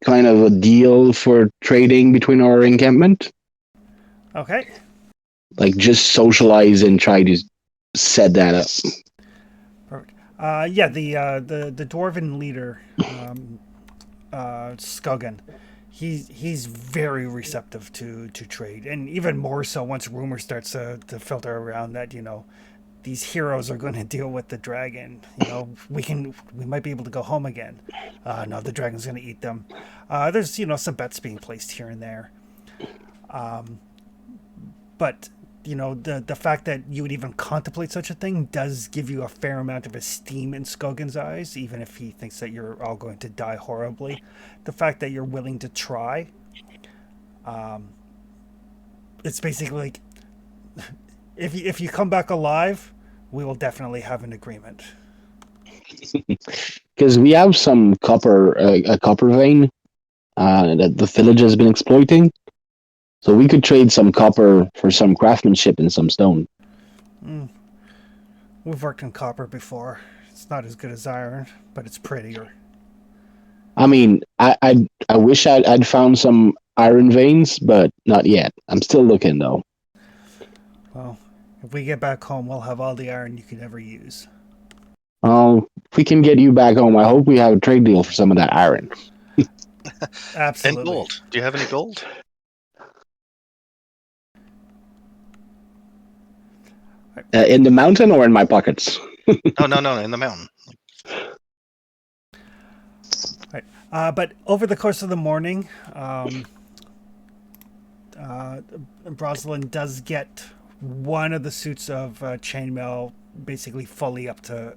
kind of a deal for trading between our encampment. Okay. Like just socialize and try to set that up. Perfect. Yeah, the dwarven leader, Skogan, he's very receptive to trade, and even more so once rumor starts to filter around that, you know, these heroes are going to deal with the dragon. You know, we might be able to go home again. No, the dragon's going to eat them. There's, you know, some bets being placed here and there. But you know, the fact that you would even contemplate such a thing does give you a fair amount of esteem in Skogan's eyes, even if he thinks that you're all going to die horribly. The fact that you're willing to try, it's basically like, if you come back alive, we will definitely have an agreement. Because we have some copper, a copper vein that the village has been exploiting. So we could trade some copper for some craftsmanship and some stone. We've worked in copper before. It's not as good as iron, but it's prettier. I mean, I wish I'd found some iron veins, but not yet. I'm still looking though. Well, if we get back home, we'll have all the iron you could ever use. If we can get you back home, I hope we have a trade deal for some of that iron. Absolutely. And gold. Do you have any gold? In the mountain or in my pockets? No, in the mountain. But over the course of the morning, Rosalind does get one of the suits of chainmail basically fully up to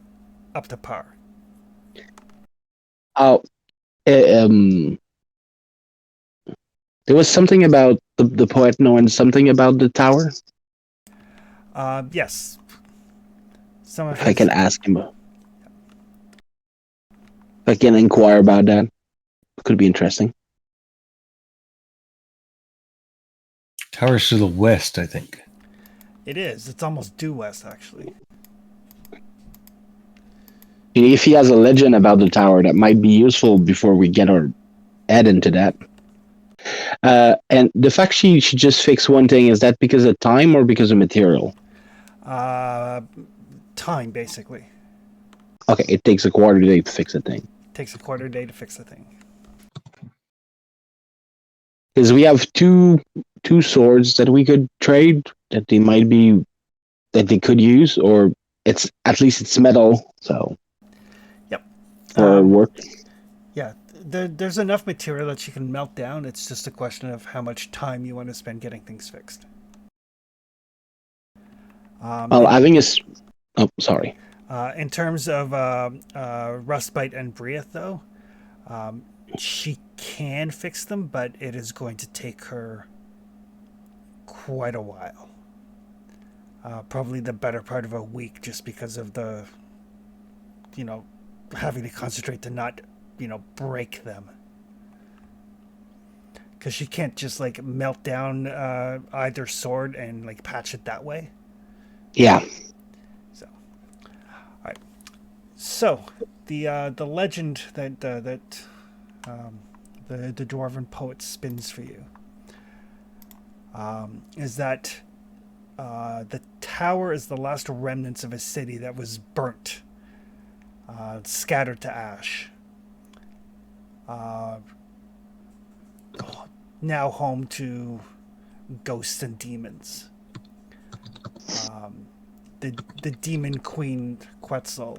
par. Oh, there was something about the poet knowing something about the tower. Yes. Some of If I can ask him, if I can inquire about that, it could be interesting. Tower's to the west, I think. It is. It's almost due west, actually. If he has a legend about the tower, that might be useful before we get our head into that. And the fact she just fixed one thing, is that because of time or because of material? Time, basically. Okay, it takes a quarter day to fix a thing. Takes a quarter day to fix the thing. Because we have two swords that we could trade that they could use, or it's metal, so Yep. for work. Yeah, there's enough material that she can melt down. It's just a question of how much time you want to spend getting things fixed. Well, having a sorry. In terms of Rustbite and Brieth, though, she can fix them, but it is going to take her quite a while. Probably the better part of a week, just because of the, having to concentrate to not, break them. Because she can't just melt down either sword and patch it that way. Yeah. So, the legend that the dwarven poet spins for you is that the tower is the last remnants of a city that was burnt, scattered to ash. Now home to ghosts and demons. The demon queen Quetzal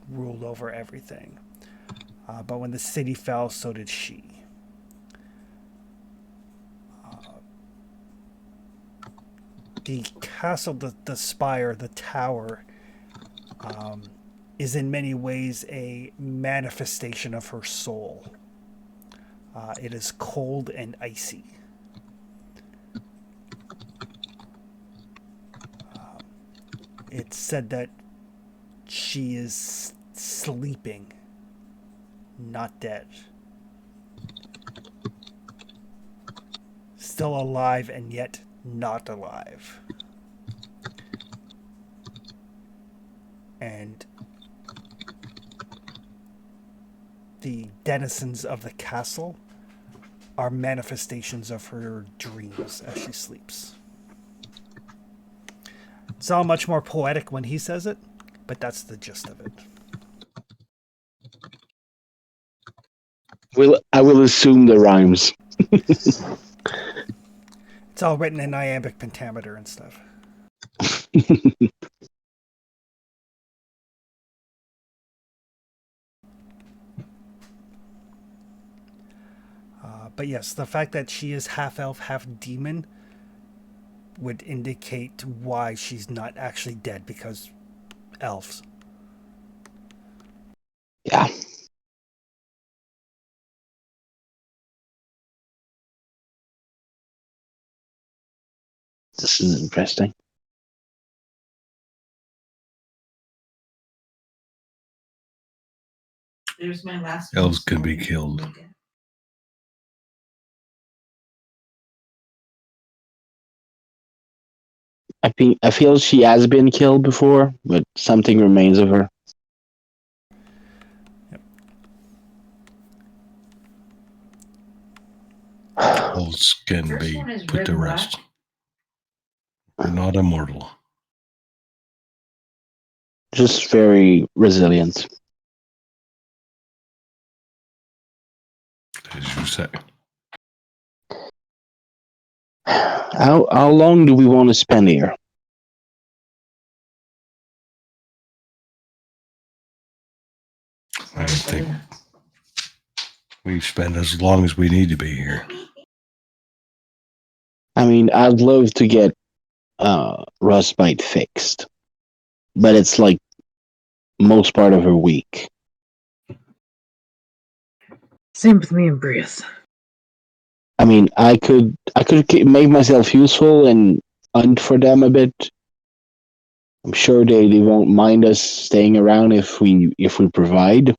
ruled over everything. But when the city fell, so did she. The castle, the spire, the tower, is in many ways a manifestation of her soul. It is cold and icy. It's said that she is sleeping, not dead. Still alive and yet not alive. And the denizens of the castle are manifestations of her dreams as she sleeps. It's all much more poetic when he says it, but that's the gist of it. I will assume the rhymes. It's all written in iambic pentameter and stuff. But yes, the fact that she is half elf, half demon would indicate why she's not actually dead, because elves. Yeah. This is interesting. There's my last. Elves can be killed. I feel she has been killed before, but something remains of her. Yep. Souls can be put to rest. They're not immortal. Just very resilient. As you say. How long do we want to spend here? I think we spend as long as we need to be here. I mean, I'd love to get Rustbite fixed, but it's like most part of a week. Same with me and Breath. I mean, I could make myself useful and hunt for them a bit. I'm sure they won't mind us staying around if we provide.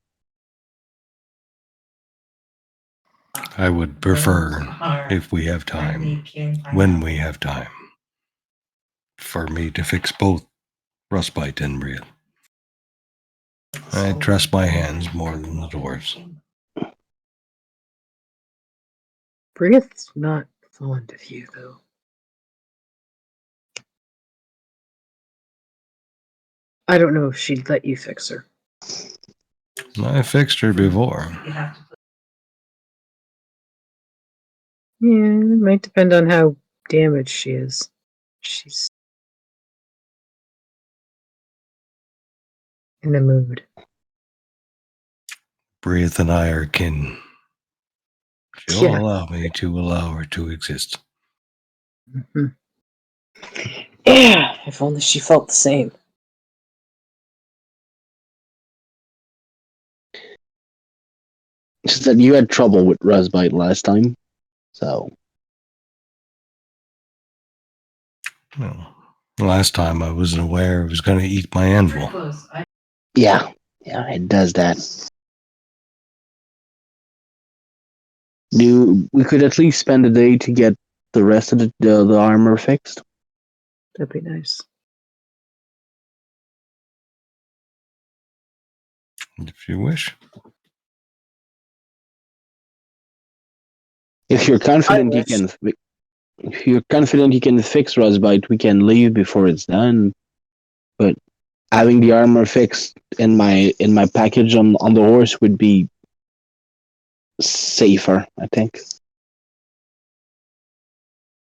I would prefer, if we have time, when we have time, for me to fix both Rustbite and Breath. I trust my hands more than the dwarves. Breath's not fond of you, though. I don't know if she'd let you fix her. I fixed her before. Yeah, it might depend on how damaged she is. She's in a mood. Breath and I are kin. She'll Yeah. allow me to allow her to exist. Mm-hmm. Yeah, if only she felt the same. Just that you had trouble with Rustbite last time, so. Well, last time I wasn't aware it was going to eat my anvil. Yeah, it does that. We could at least spend a day to get the rest of the armor fixed. That'd be nice. If you wish. If you're confident you can fix Rustbite, we can leave before it's done. But having the armor fixed in my package on the horse would be safer, I think.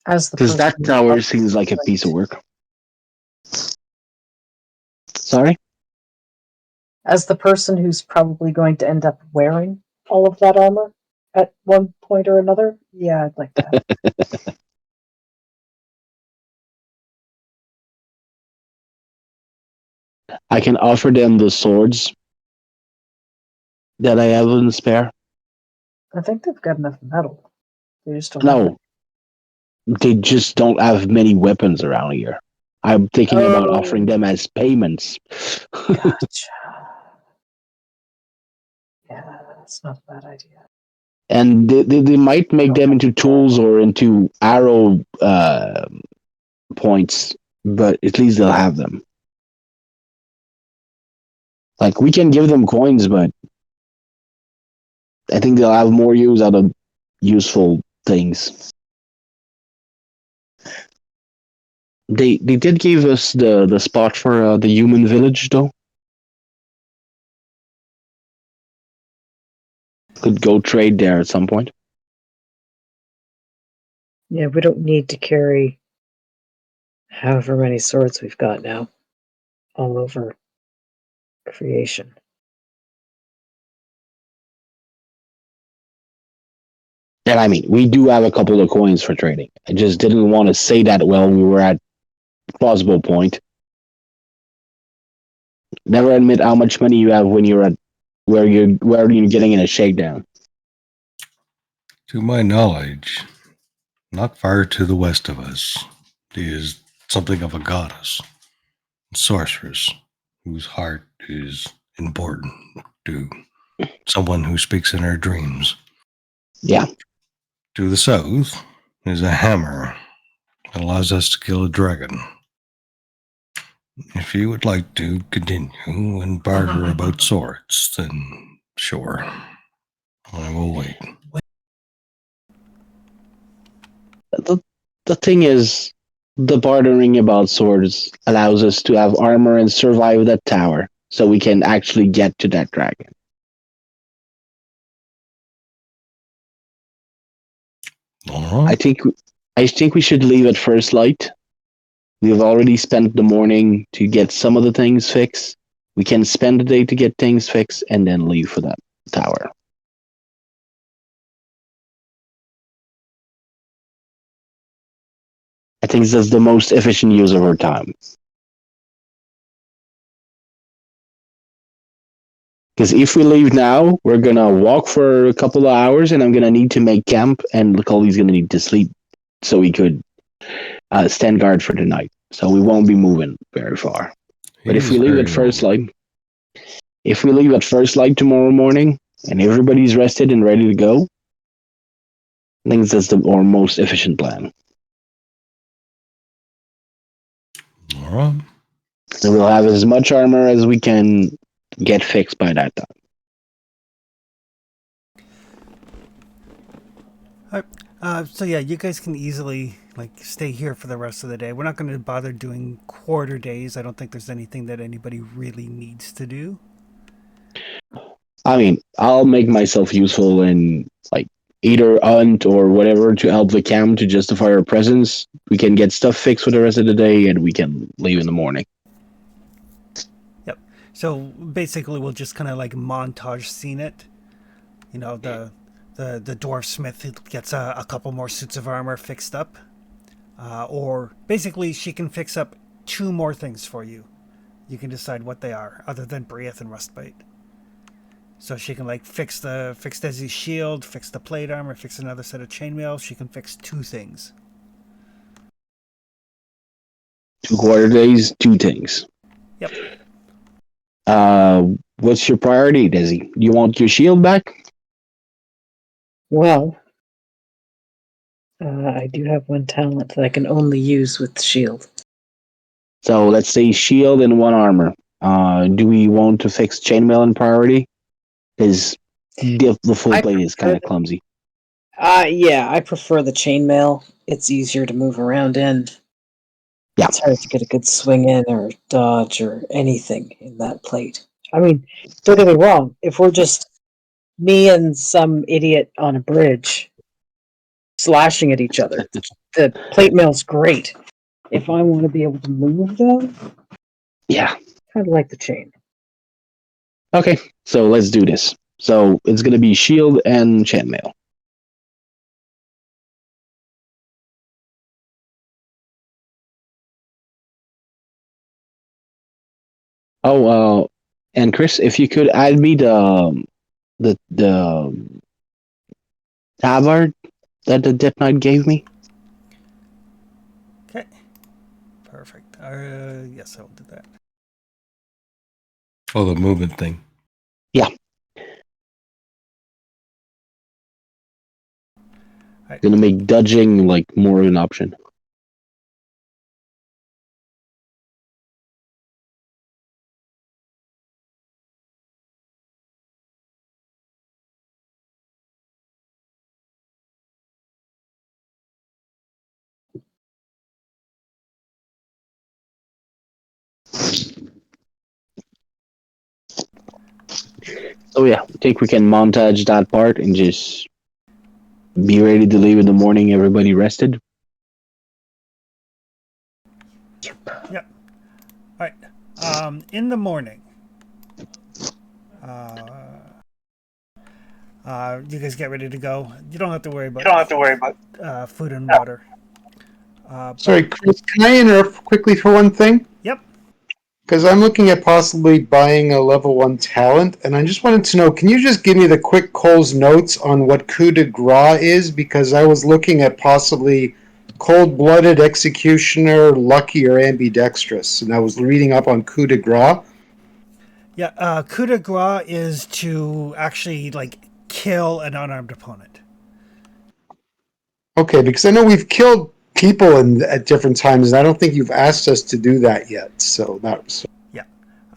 Because that tower seems like a piece of work. Sorry? As the person who's probably going to end up wearing all of that armor at one point or another, yeah, I'd like that. I can offer them the swords that I have in spare. I think they've got enough metal. They just don't have No. They just don't have many weapons around here. I'm thinking about offering them as payments. Gotcha. Yeah, that's not a bad idea. And they might make them into tools or into arrow points, but at least they'll have them. Like, we can give them coins, but I think they'll have more use out of useful things. They did give us the spot for the human village, though. Could go trade there at some point. Yeah, we don't need to carry however many swords we've got now all over creation. And I mean, we do have a couple of coins for trading. I just didn't want to say that while we were at plausible point. Never admit how much money you have when you're at where you're getting in a shakedown. To my knowledge, not far to the west of us is something of a goddess, sorceress, whose heart is important to someone who speaks in her dreams. Yeah. To the south is a hammer that allows us to kill a dragon. If you would like to continue and barter about swords, then sure. I will wait. the thing is, the bartering about swords allows us to have armor and survive that tower, so we can actually get to that dragon. All I right. think we should leave at first light. We've already spent the morning to get some of the things fixed. We can spend the day to get things fixed and then leave for that tower. I think that's the most efficient use of our time. Because if we leave now, we're gonna walk for a couple of hours, and I'm gonna need to make camp, and Lucoli's gonna need to sleep, so we could stand guard for the night. So we won't be moving very far. But if He's we leave very at first old. light, tomorrow morning, and everybody's rested and ready to go, I think that's our most efficient plan. All right. And we'll have as much armor as we can get fixed by that time. So yeah, you guys can easily like stay here for the rest of the day. We're not going to bother doing quarter days. I don't think there's anything that anybody really needs to do. I mean, I'll make myself useful in like either hunt or whatever to help the camp to justify our presence. We can get stuff fixed for the rest of the day, and we can leave in the morning. Yep. So basically, we'll just kind of like montage scene it. You know, the dwarf smith gets a couple more suits of armor fixed up, or basically she can fix up 2 more things for you. You can decide what they are, other than Brieth and Rustbite. So she can like fix Desi's shield, fix the plate armor, fix another set of chainmail. She can fix 2 things. 2 quarter days, 2 things. Yep. What's your priority, Desi? You want your shield back? Well, I do have one talent that I can only use with shield. So let's say shield and 1 armor. Do we want to fix chainmail in priority? Because the full I plate is kind of clumsy. Yeah, I prefer the chainmail. It's easier to move around in. Yeah. It's hard to get a good swing in or dodge or anything in that plate. I mean, don't get me wrong. If we're just me and some idiot on a bridge slashing at each other, the plate mail's great. If I want to be able to move, though, Yeah. kind of like the chain. Okay, so let's do this. So it's gonna be shield and chainmail. Oh, and Chris, if you could add me the tabard that the Death Knight gave me. Okay. Perfect. Yes, I will do that. Oh, the movement thing. Yeah. Right. Gonna make dodging like more of an option. So yeah, I think we can montage that part and just be ready to leave in the morning. Everybody rested. Yep. All right. In the morning, you guys get ready to go. You don't have to worry about food and water. Sorry, Chris, can I interrupt quickly for one thing? Yep. Because I'm looking at possibly buying a level 1 talent, and I just wanted to know, can you just give me the quick Cole's notes on what coup de grace is? Because I was looking at possibly cold-blooded, executioner, lucky, or ambidextrous, and I was reading up on coup de grace. Yeah. Coup de grace is to actually like kill an unarmed opponent. Okay, because I know we've killed people at different times, and I don't think you've asked us to do that yet. So that was...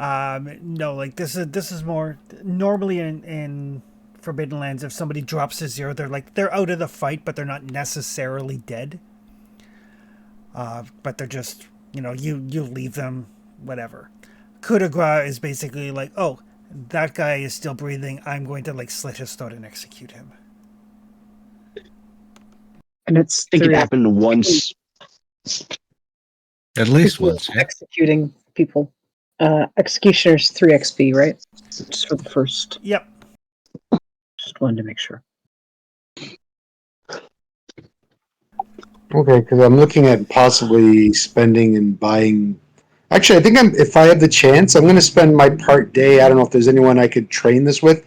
No, like this is more normally in Forbidden Lands. If somebody drops to 0, they're out of the fight, but they're not necessarily dead. but they're just, you leave them, whatever. Coup de grace is basically like, oh, that guy is still breathing. I'm going to like slit his throat and execute him. And it's I think it 3 happened once. At least people once. Yeah. executing people. Executioner's 3 XP, right? Just for the first. Yep. Just wanted to make sure. Okay, because I'm looking at possibly spending and buying. Actually, I think if I have the chance, I'm going to spend my part day. I don't know if there's anyone I could train this with,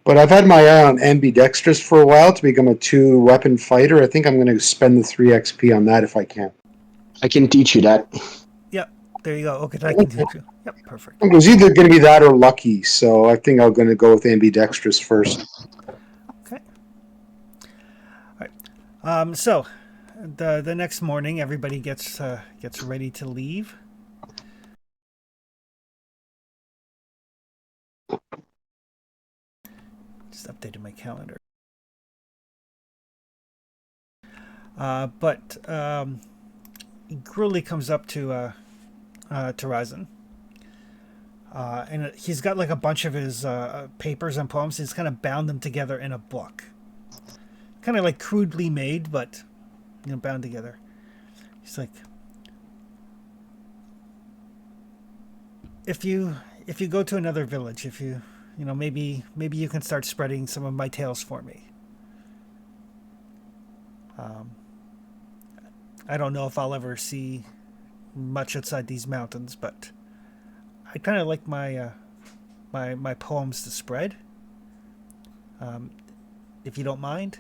but I've had my eye on ambidextrous for a while to become a 2-weapon fighter. I think I'm going to spend the 3 XP on that if I can. I can teach you that. Yep. There you go. Okay, I can do it too. Yep, perfect. It was either going to be that or lucky, so I think I'm going to go with ambidextrous first. Okay. All right. So the next morning, everybody gets ready to leave. Just updated my calendar. But Grully comes up to Ryzen. And he's got like a bunch of his papers and poems. He's kind of bound them together in a book. Kind of like crudely made, but bound together. He's like, if you go to another village, if you maybe you can start spreading some of my tales for me. I don't know if I'll ever see much outside these mountains, but I kind of like my my poems to spread. If you don't mind.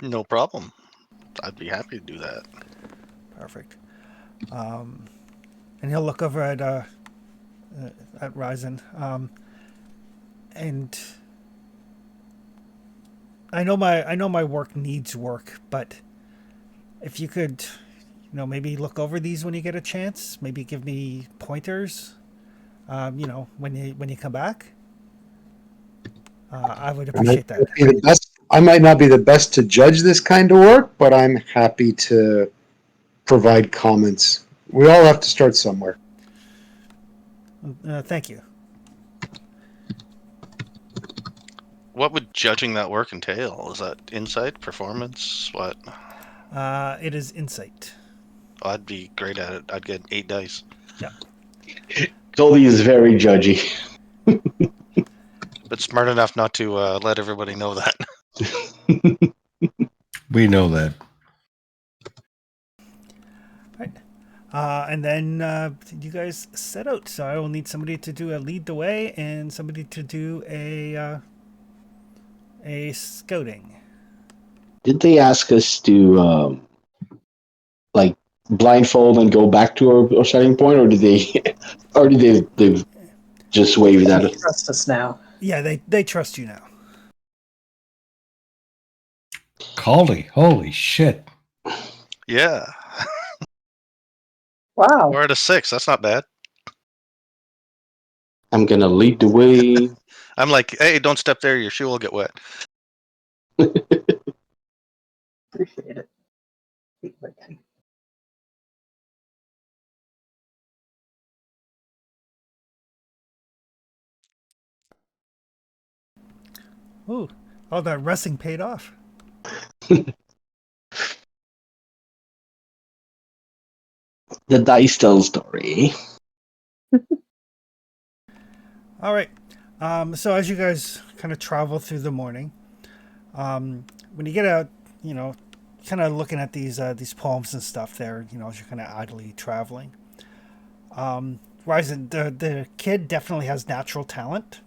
No problem. I'd be happy to do that. Perfect. And he'll look over at Ryzen. And I know my work needs work, but if you could, maybe look over these when you get a chance. Maybe give me pointers. When you come back, I would appreciate that. I might not be the best to judge this kind of work, but I'm happy to provide comments. We all have to start somewhere. Thank you. What would judging that work entail? Is that insight, performance, what? It is insight. Oh, I'd be great at it. I'd get 8 dice. Yeah. Goldie is very judgy. But smart enough not to let everybody know that. We know that. Right. And then you guys set out. So I will need somebody to do a lead the way and somebody to do a scouting. Did they ask us to like blindfold and go back to our starting point, or did they've just waved at us? Trust us now. Yeah, they trust you now. Caldy, holy shit. Yeah. Wow. 4 out of 6. That's not bad. I'm gonna lead the way. I'm like, hey, don't step there. Your shoe will get wet. Appreciate it. Ooh, all that wrestling paid off. The dice tell story. All right. So as you guys kind of travel through the morning, when you get out, kind of looking at these poems and stuff there, as you're kind of idly traveling. Ryzen, the kid definitely has natural talent,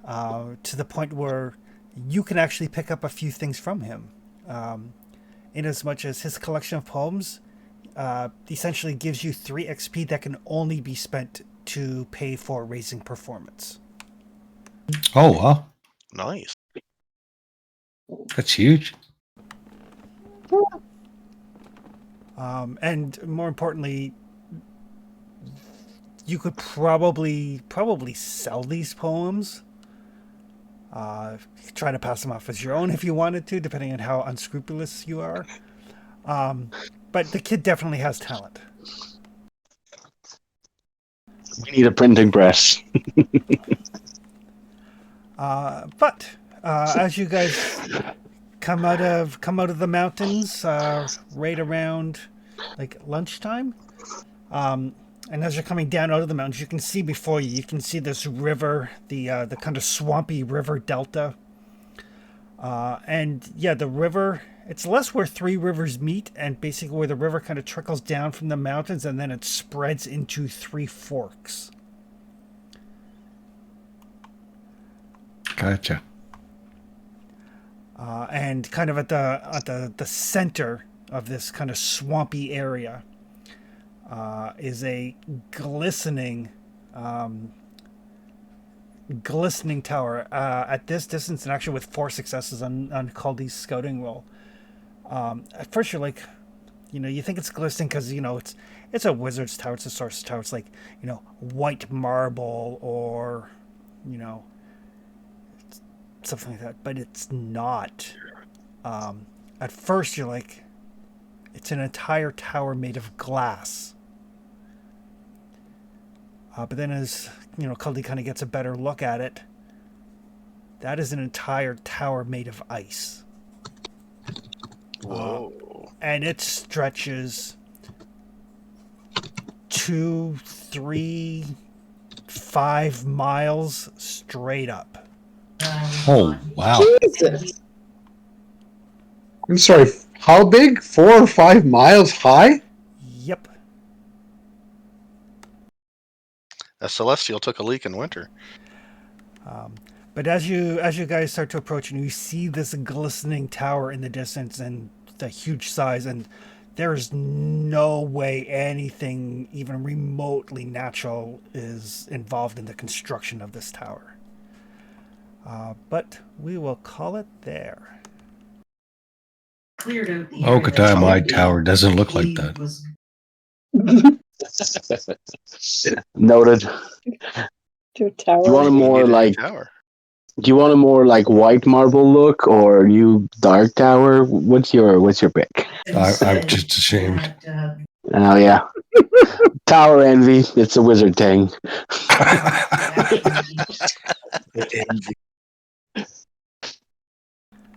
to the point where you can actually pick up a few things from him, in as much as his collection of poems essentially gives you 3 XP that can only be spent to pay for raising performance. Oh, wow. Nice. That's huge. And more importantly, you could probably sell these poems You could try to pass them off as your own if you wanted to, depending on how unscrupulous you are. But the kid definitely has talent. We need a printing press. But as you guys come out of the mountains, right around like lunchtime, and as you're coming down out of the mountains, you can see before you. You can see this river, the kind of swampy river delta, and yeah, the river. It's less where three rivers meet, and basically where the river kind of trickles down from the mountains, and then it spreads into three forks. Gotcha. And kind of at the center of this kind of swampy area is a glistening tower. At this distance, and actually with 4 successes on Caldy's scouting roll. At first, you're like, you think it's glistening because it's a wizard's tower, it's a sorcerer's tower. It's like white marble or something like that, but it's not. At first, you're like, it's an entire tower made of glass. But then as, Caldy kind of gets a better look at it, that is an entire tower made of ice. Whoa. And it stretches 2, 3, 5 miles straight up. Oh, wow. Jesus. I'm sorry, how big? 4 or 5 miles high? Yep. A celestial took a leak in winter. But as you guys start to approach, and you see this glistening tower in the distance and the huge size, and there is no way anything even remotely natural is involved in the construction of this tower. But we will call it there. Cleared out the Okata, my tower doesn't look like that. Noted. Your tower. You want a more like? Tower. Do you want a more like white marble look, or you dark tower? What's your pick? I'm just ashamed. Oh yeah, tower envy. It's a wizard thing.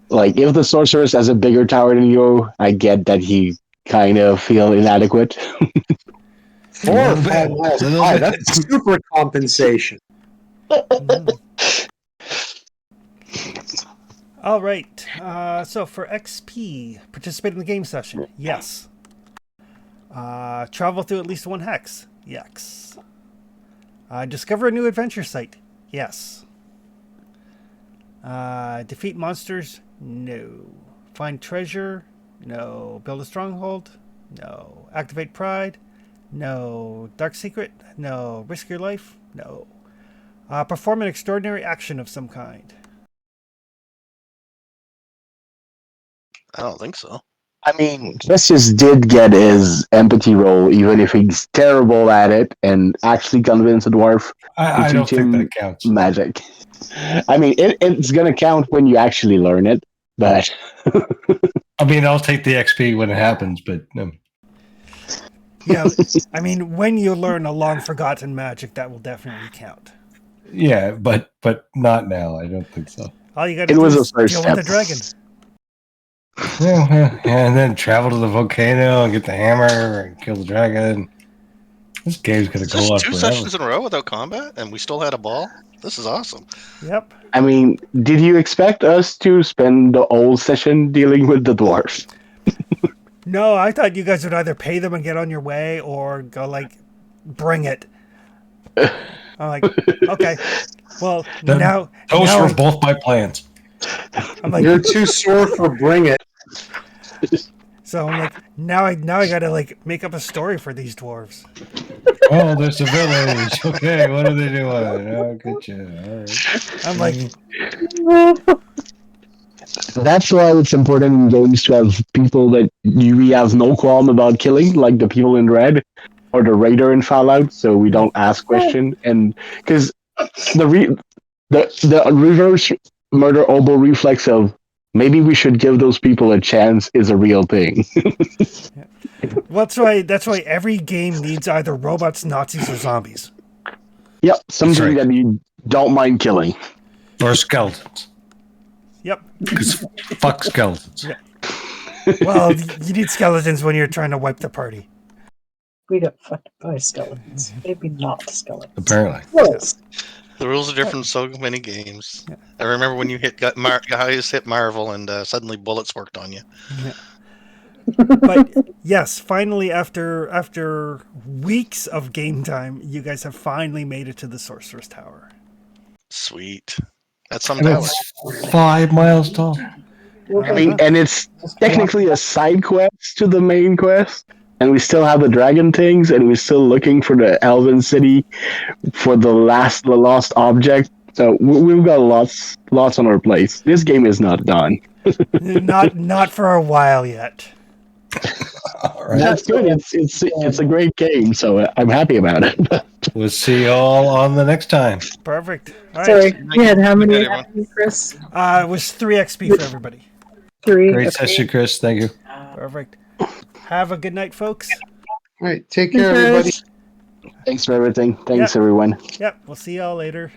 Like if the sorceress has a bigger tower than you, I get that he kind of feel inadequate. 4 or 5 bit. miles Little high. bit. That's super compensation. All right. So for XP, participate in the game session. Yes. Travel through at least 1 hex. Yes. Discover a new adventure site. Yes. Defeat monsters. No. Find treasure. No. Build a stronghold. No. Activate pride. No. Dark secret. No. Risk your life. No. Perform an extraordinary action of some kind. I don't think so. I mean, Justice did get his empathy roll, even if he's terrible at it, and actually convinced a dwarf I to don't teach think him that counts. magic. I mean, it's gonna count when you actually learn it, but I mean, I'll take the XP when it happens, but Yeah, I mean, when you learn a long forgotten magic, that will definitely count. yeah, but not now. I don't think so. All you got to It do was a is first deal with the step. dragon. Yeah, and then travel to the volcano and get the hammer and kill the dragon. This game's gonna Is go this on 2 forever. sessions in a row without combat, and we still had a ball? This is awesome. Yep. I mean, did you expect us to spend the whole session dealing with the dwarf? No, I thought you guys would either pay them and get on your way or go like, bring it. I'm like, okay. Well, Then now Those were both my plans. I'm like, You're too sore for bring it. so I'm like, now I gotta like make up a story for these dwarves. Oh, there's a village. Okay, what are they doing? Oh, good job. All right. I'm like, That's why it's important in games to have people that you really have no qualm about killing, like the people in Red or the Raider in Fallout, so we don't ask questions. And because the reverse murder oboe reflex of maybe we should give those people a chance is a real thing. Well, that's why every game needs either robots, Nazis, or zombies. Yep, something right. that you don't mind killing. Or skeletons. Yep. Because fuck skeletons. Yeah. Well, you need skeletons when you're trying to wipe the party. We got fucked by skeletons. Maybe not skeletons. Apparently. Yes. The rules are different in so many games. I remember when you guys hit Marvel and suddenly bullets worked on you. Yeah. But yes, finally, after weeks of game time, you guys have finally made it to the Sorcerer's Tower. Sweet. That's some And tower. it's 5 miles tall. I mean, and it's technically a side quest to the main quest, and we still have the dragon things, and we're still looking for the Elven City for the lost object. So we've got lots on our plate. This game is not done. Not for a while yet. All right. That's good. It's a great game, so I'm happy about it. We'll see you all on the next time. Perfect. All right. Sorry, we had how many, Good night, everyone. Chris? It was 3 XP for everybody. 3. Great okay. session, Chris. Thank you. Perfect. Have a good night, folks. All right, take care, everybody. Thanks for everything. Thanks, everyone. Yep. We'll see y'all later.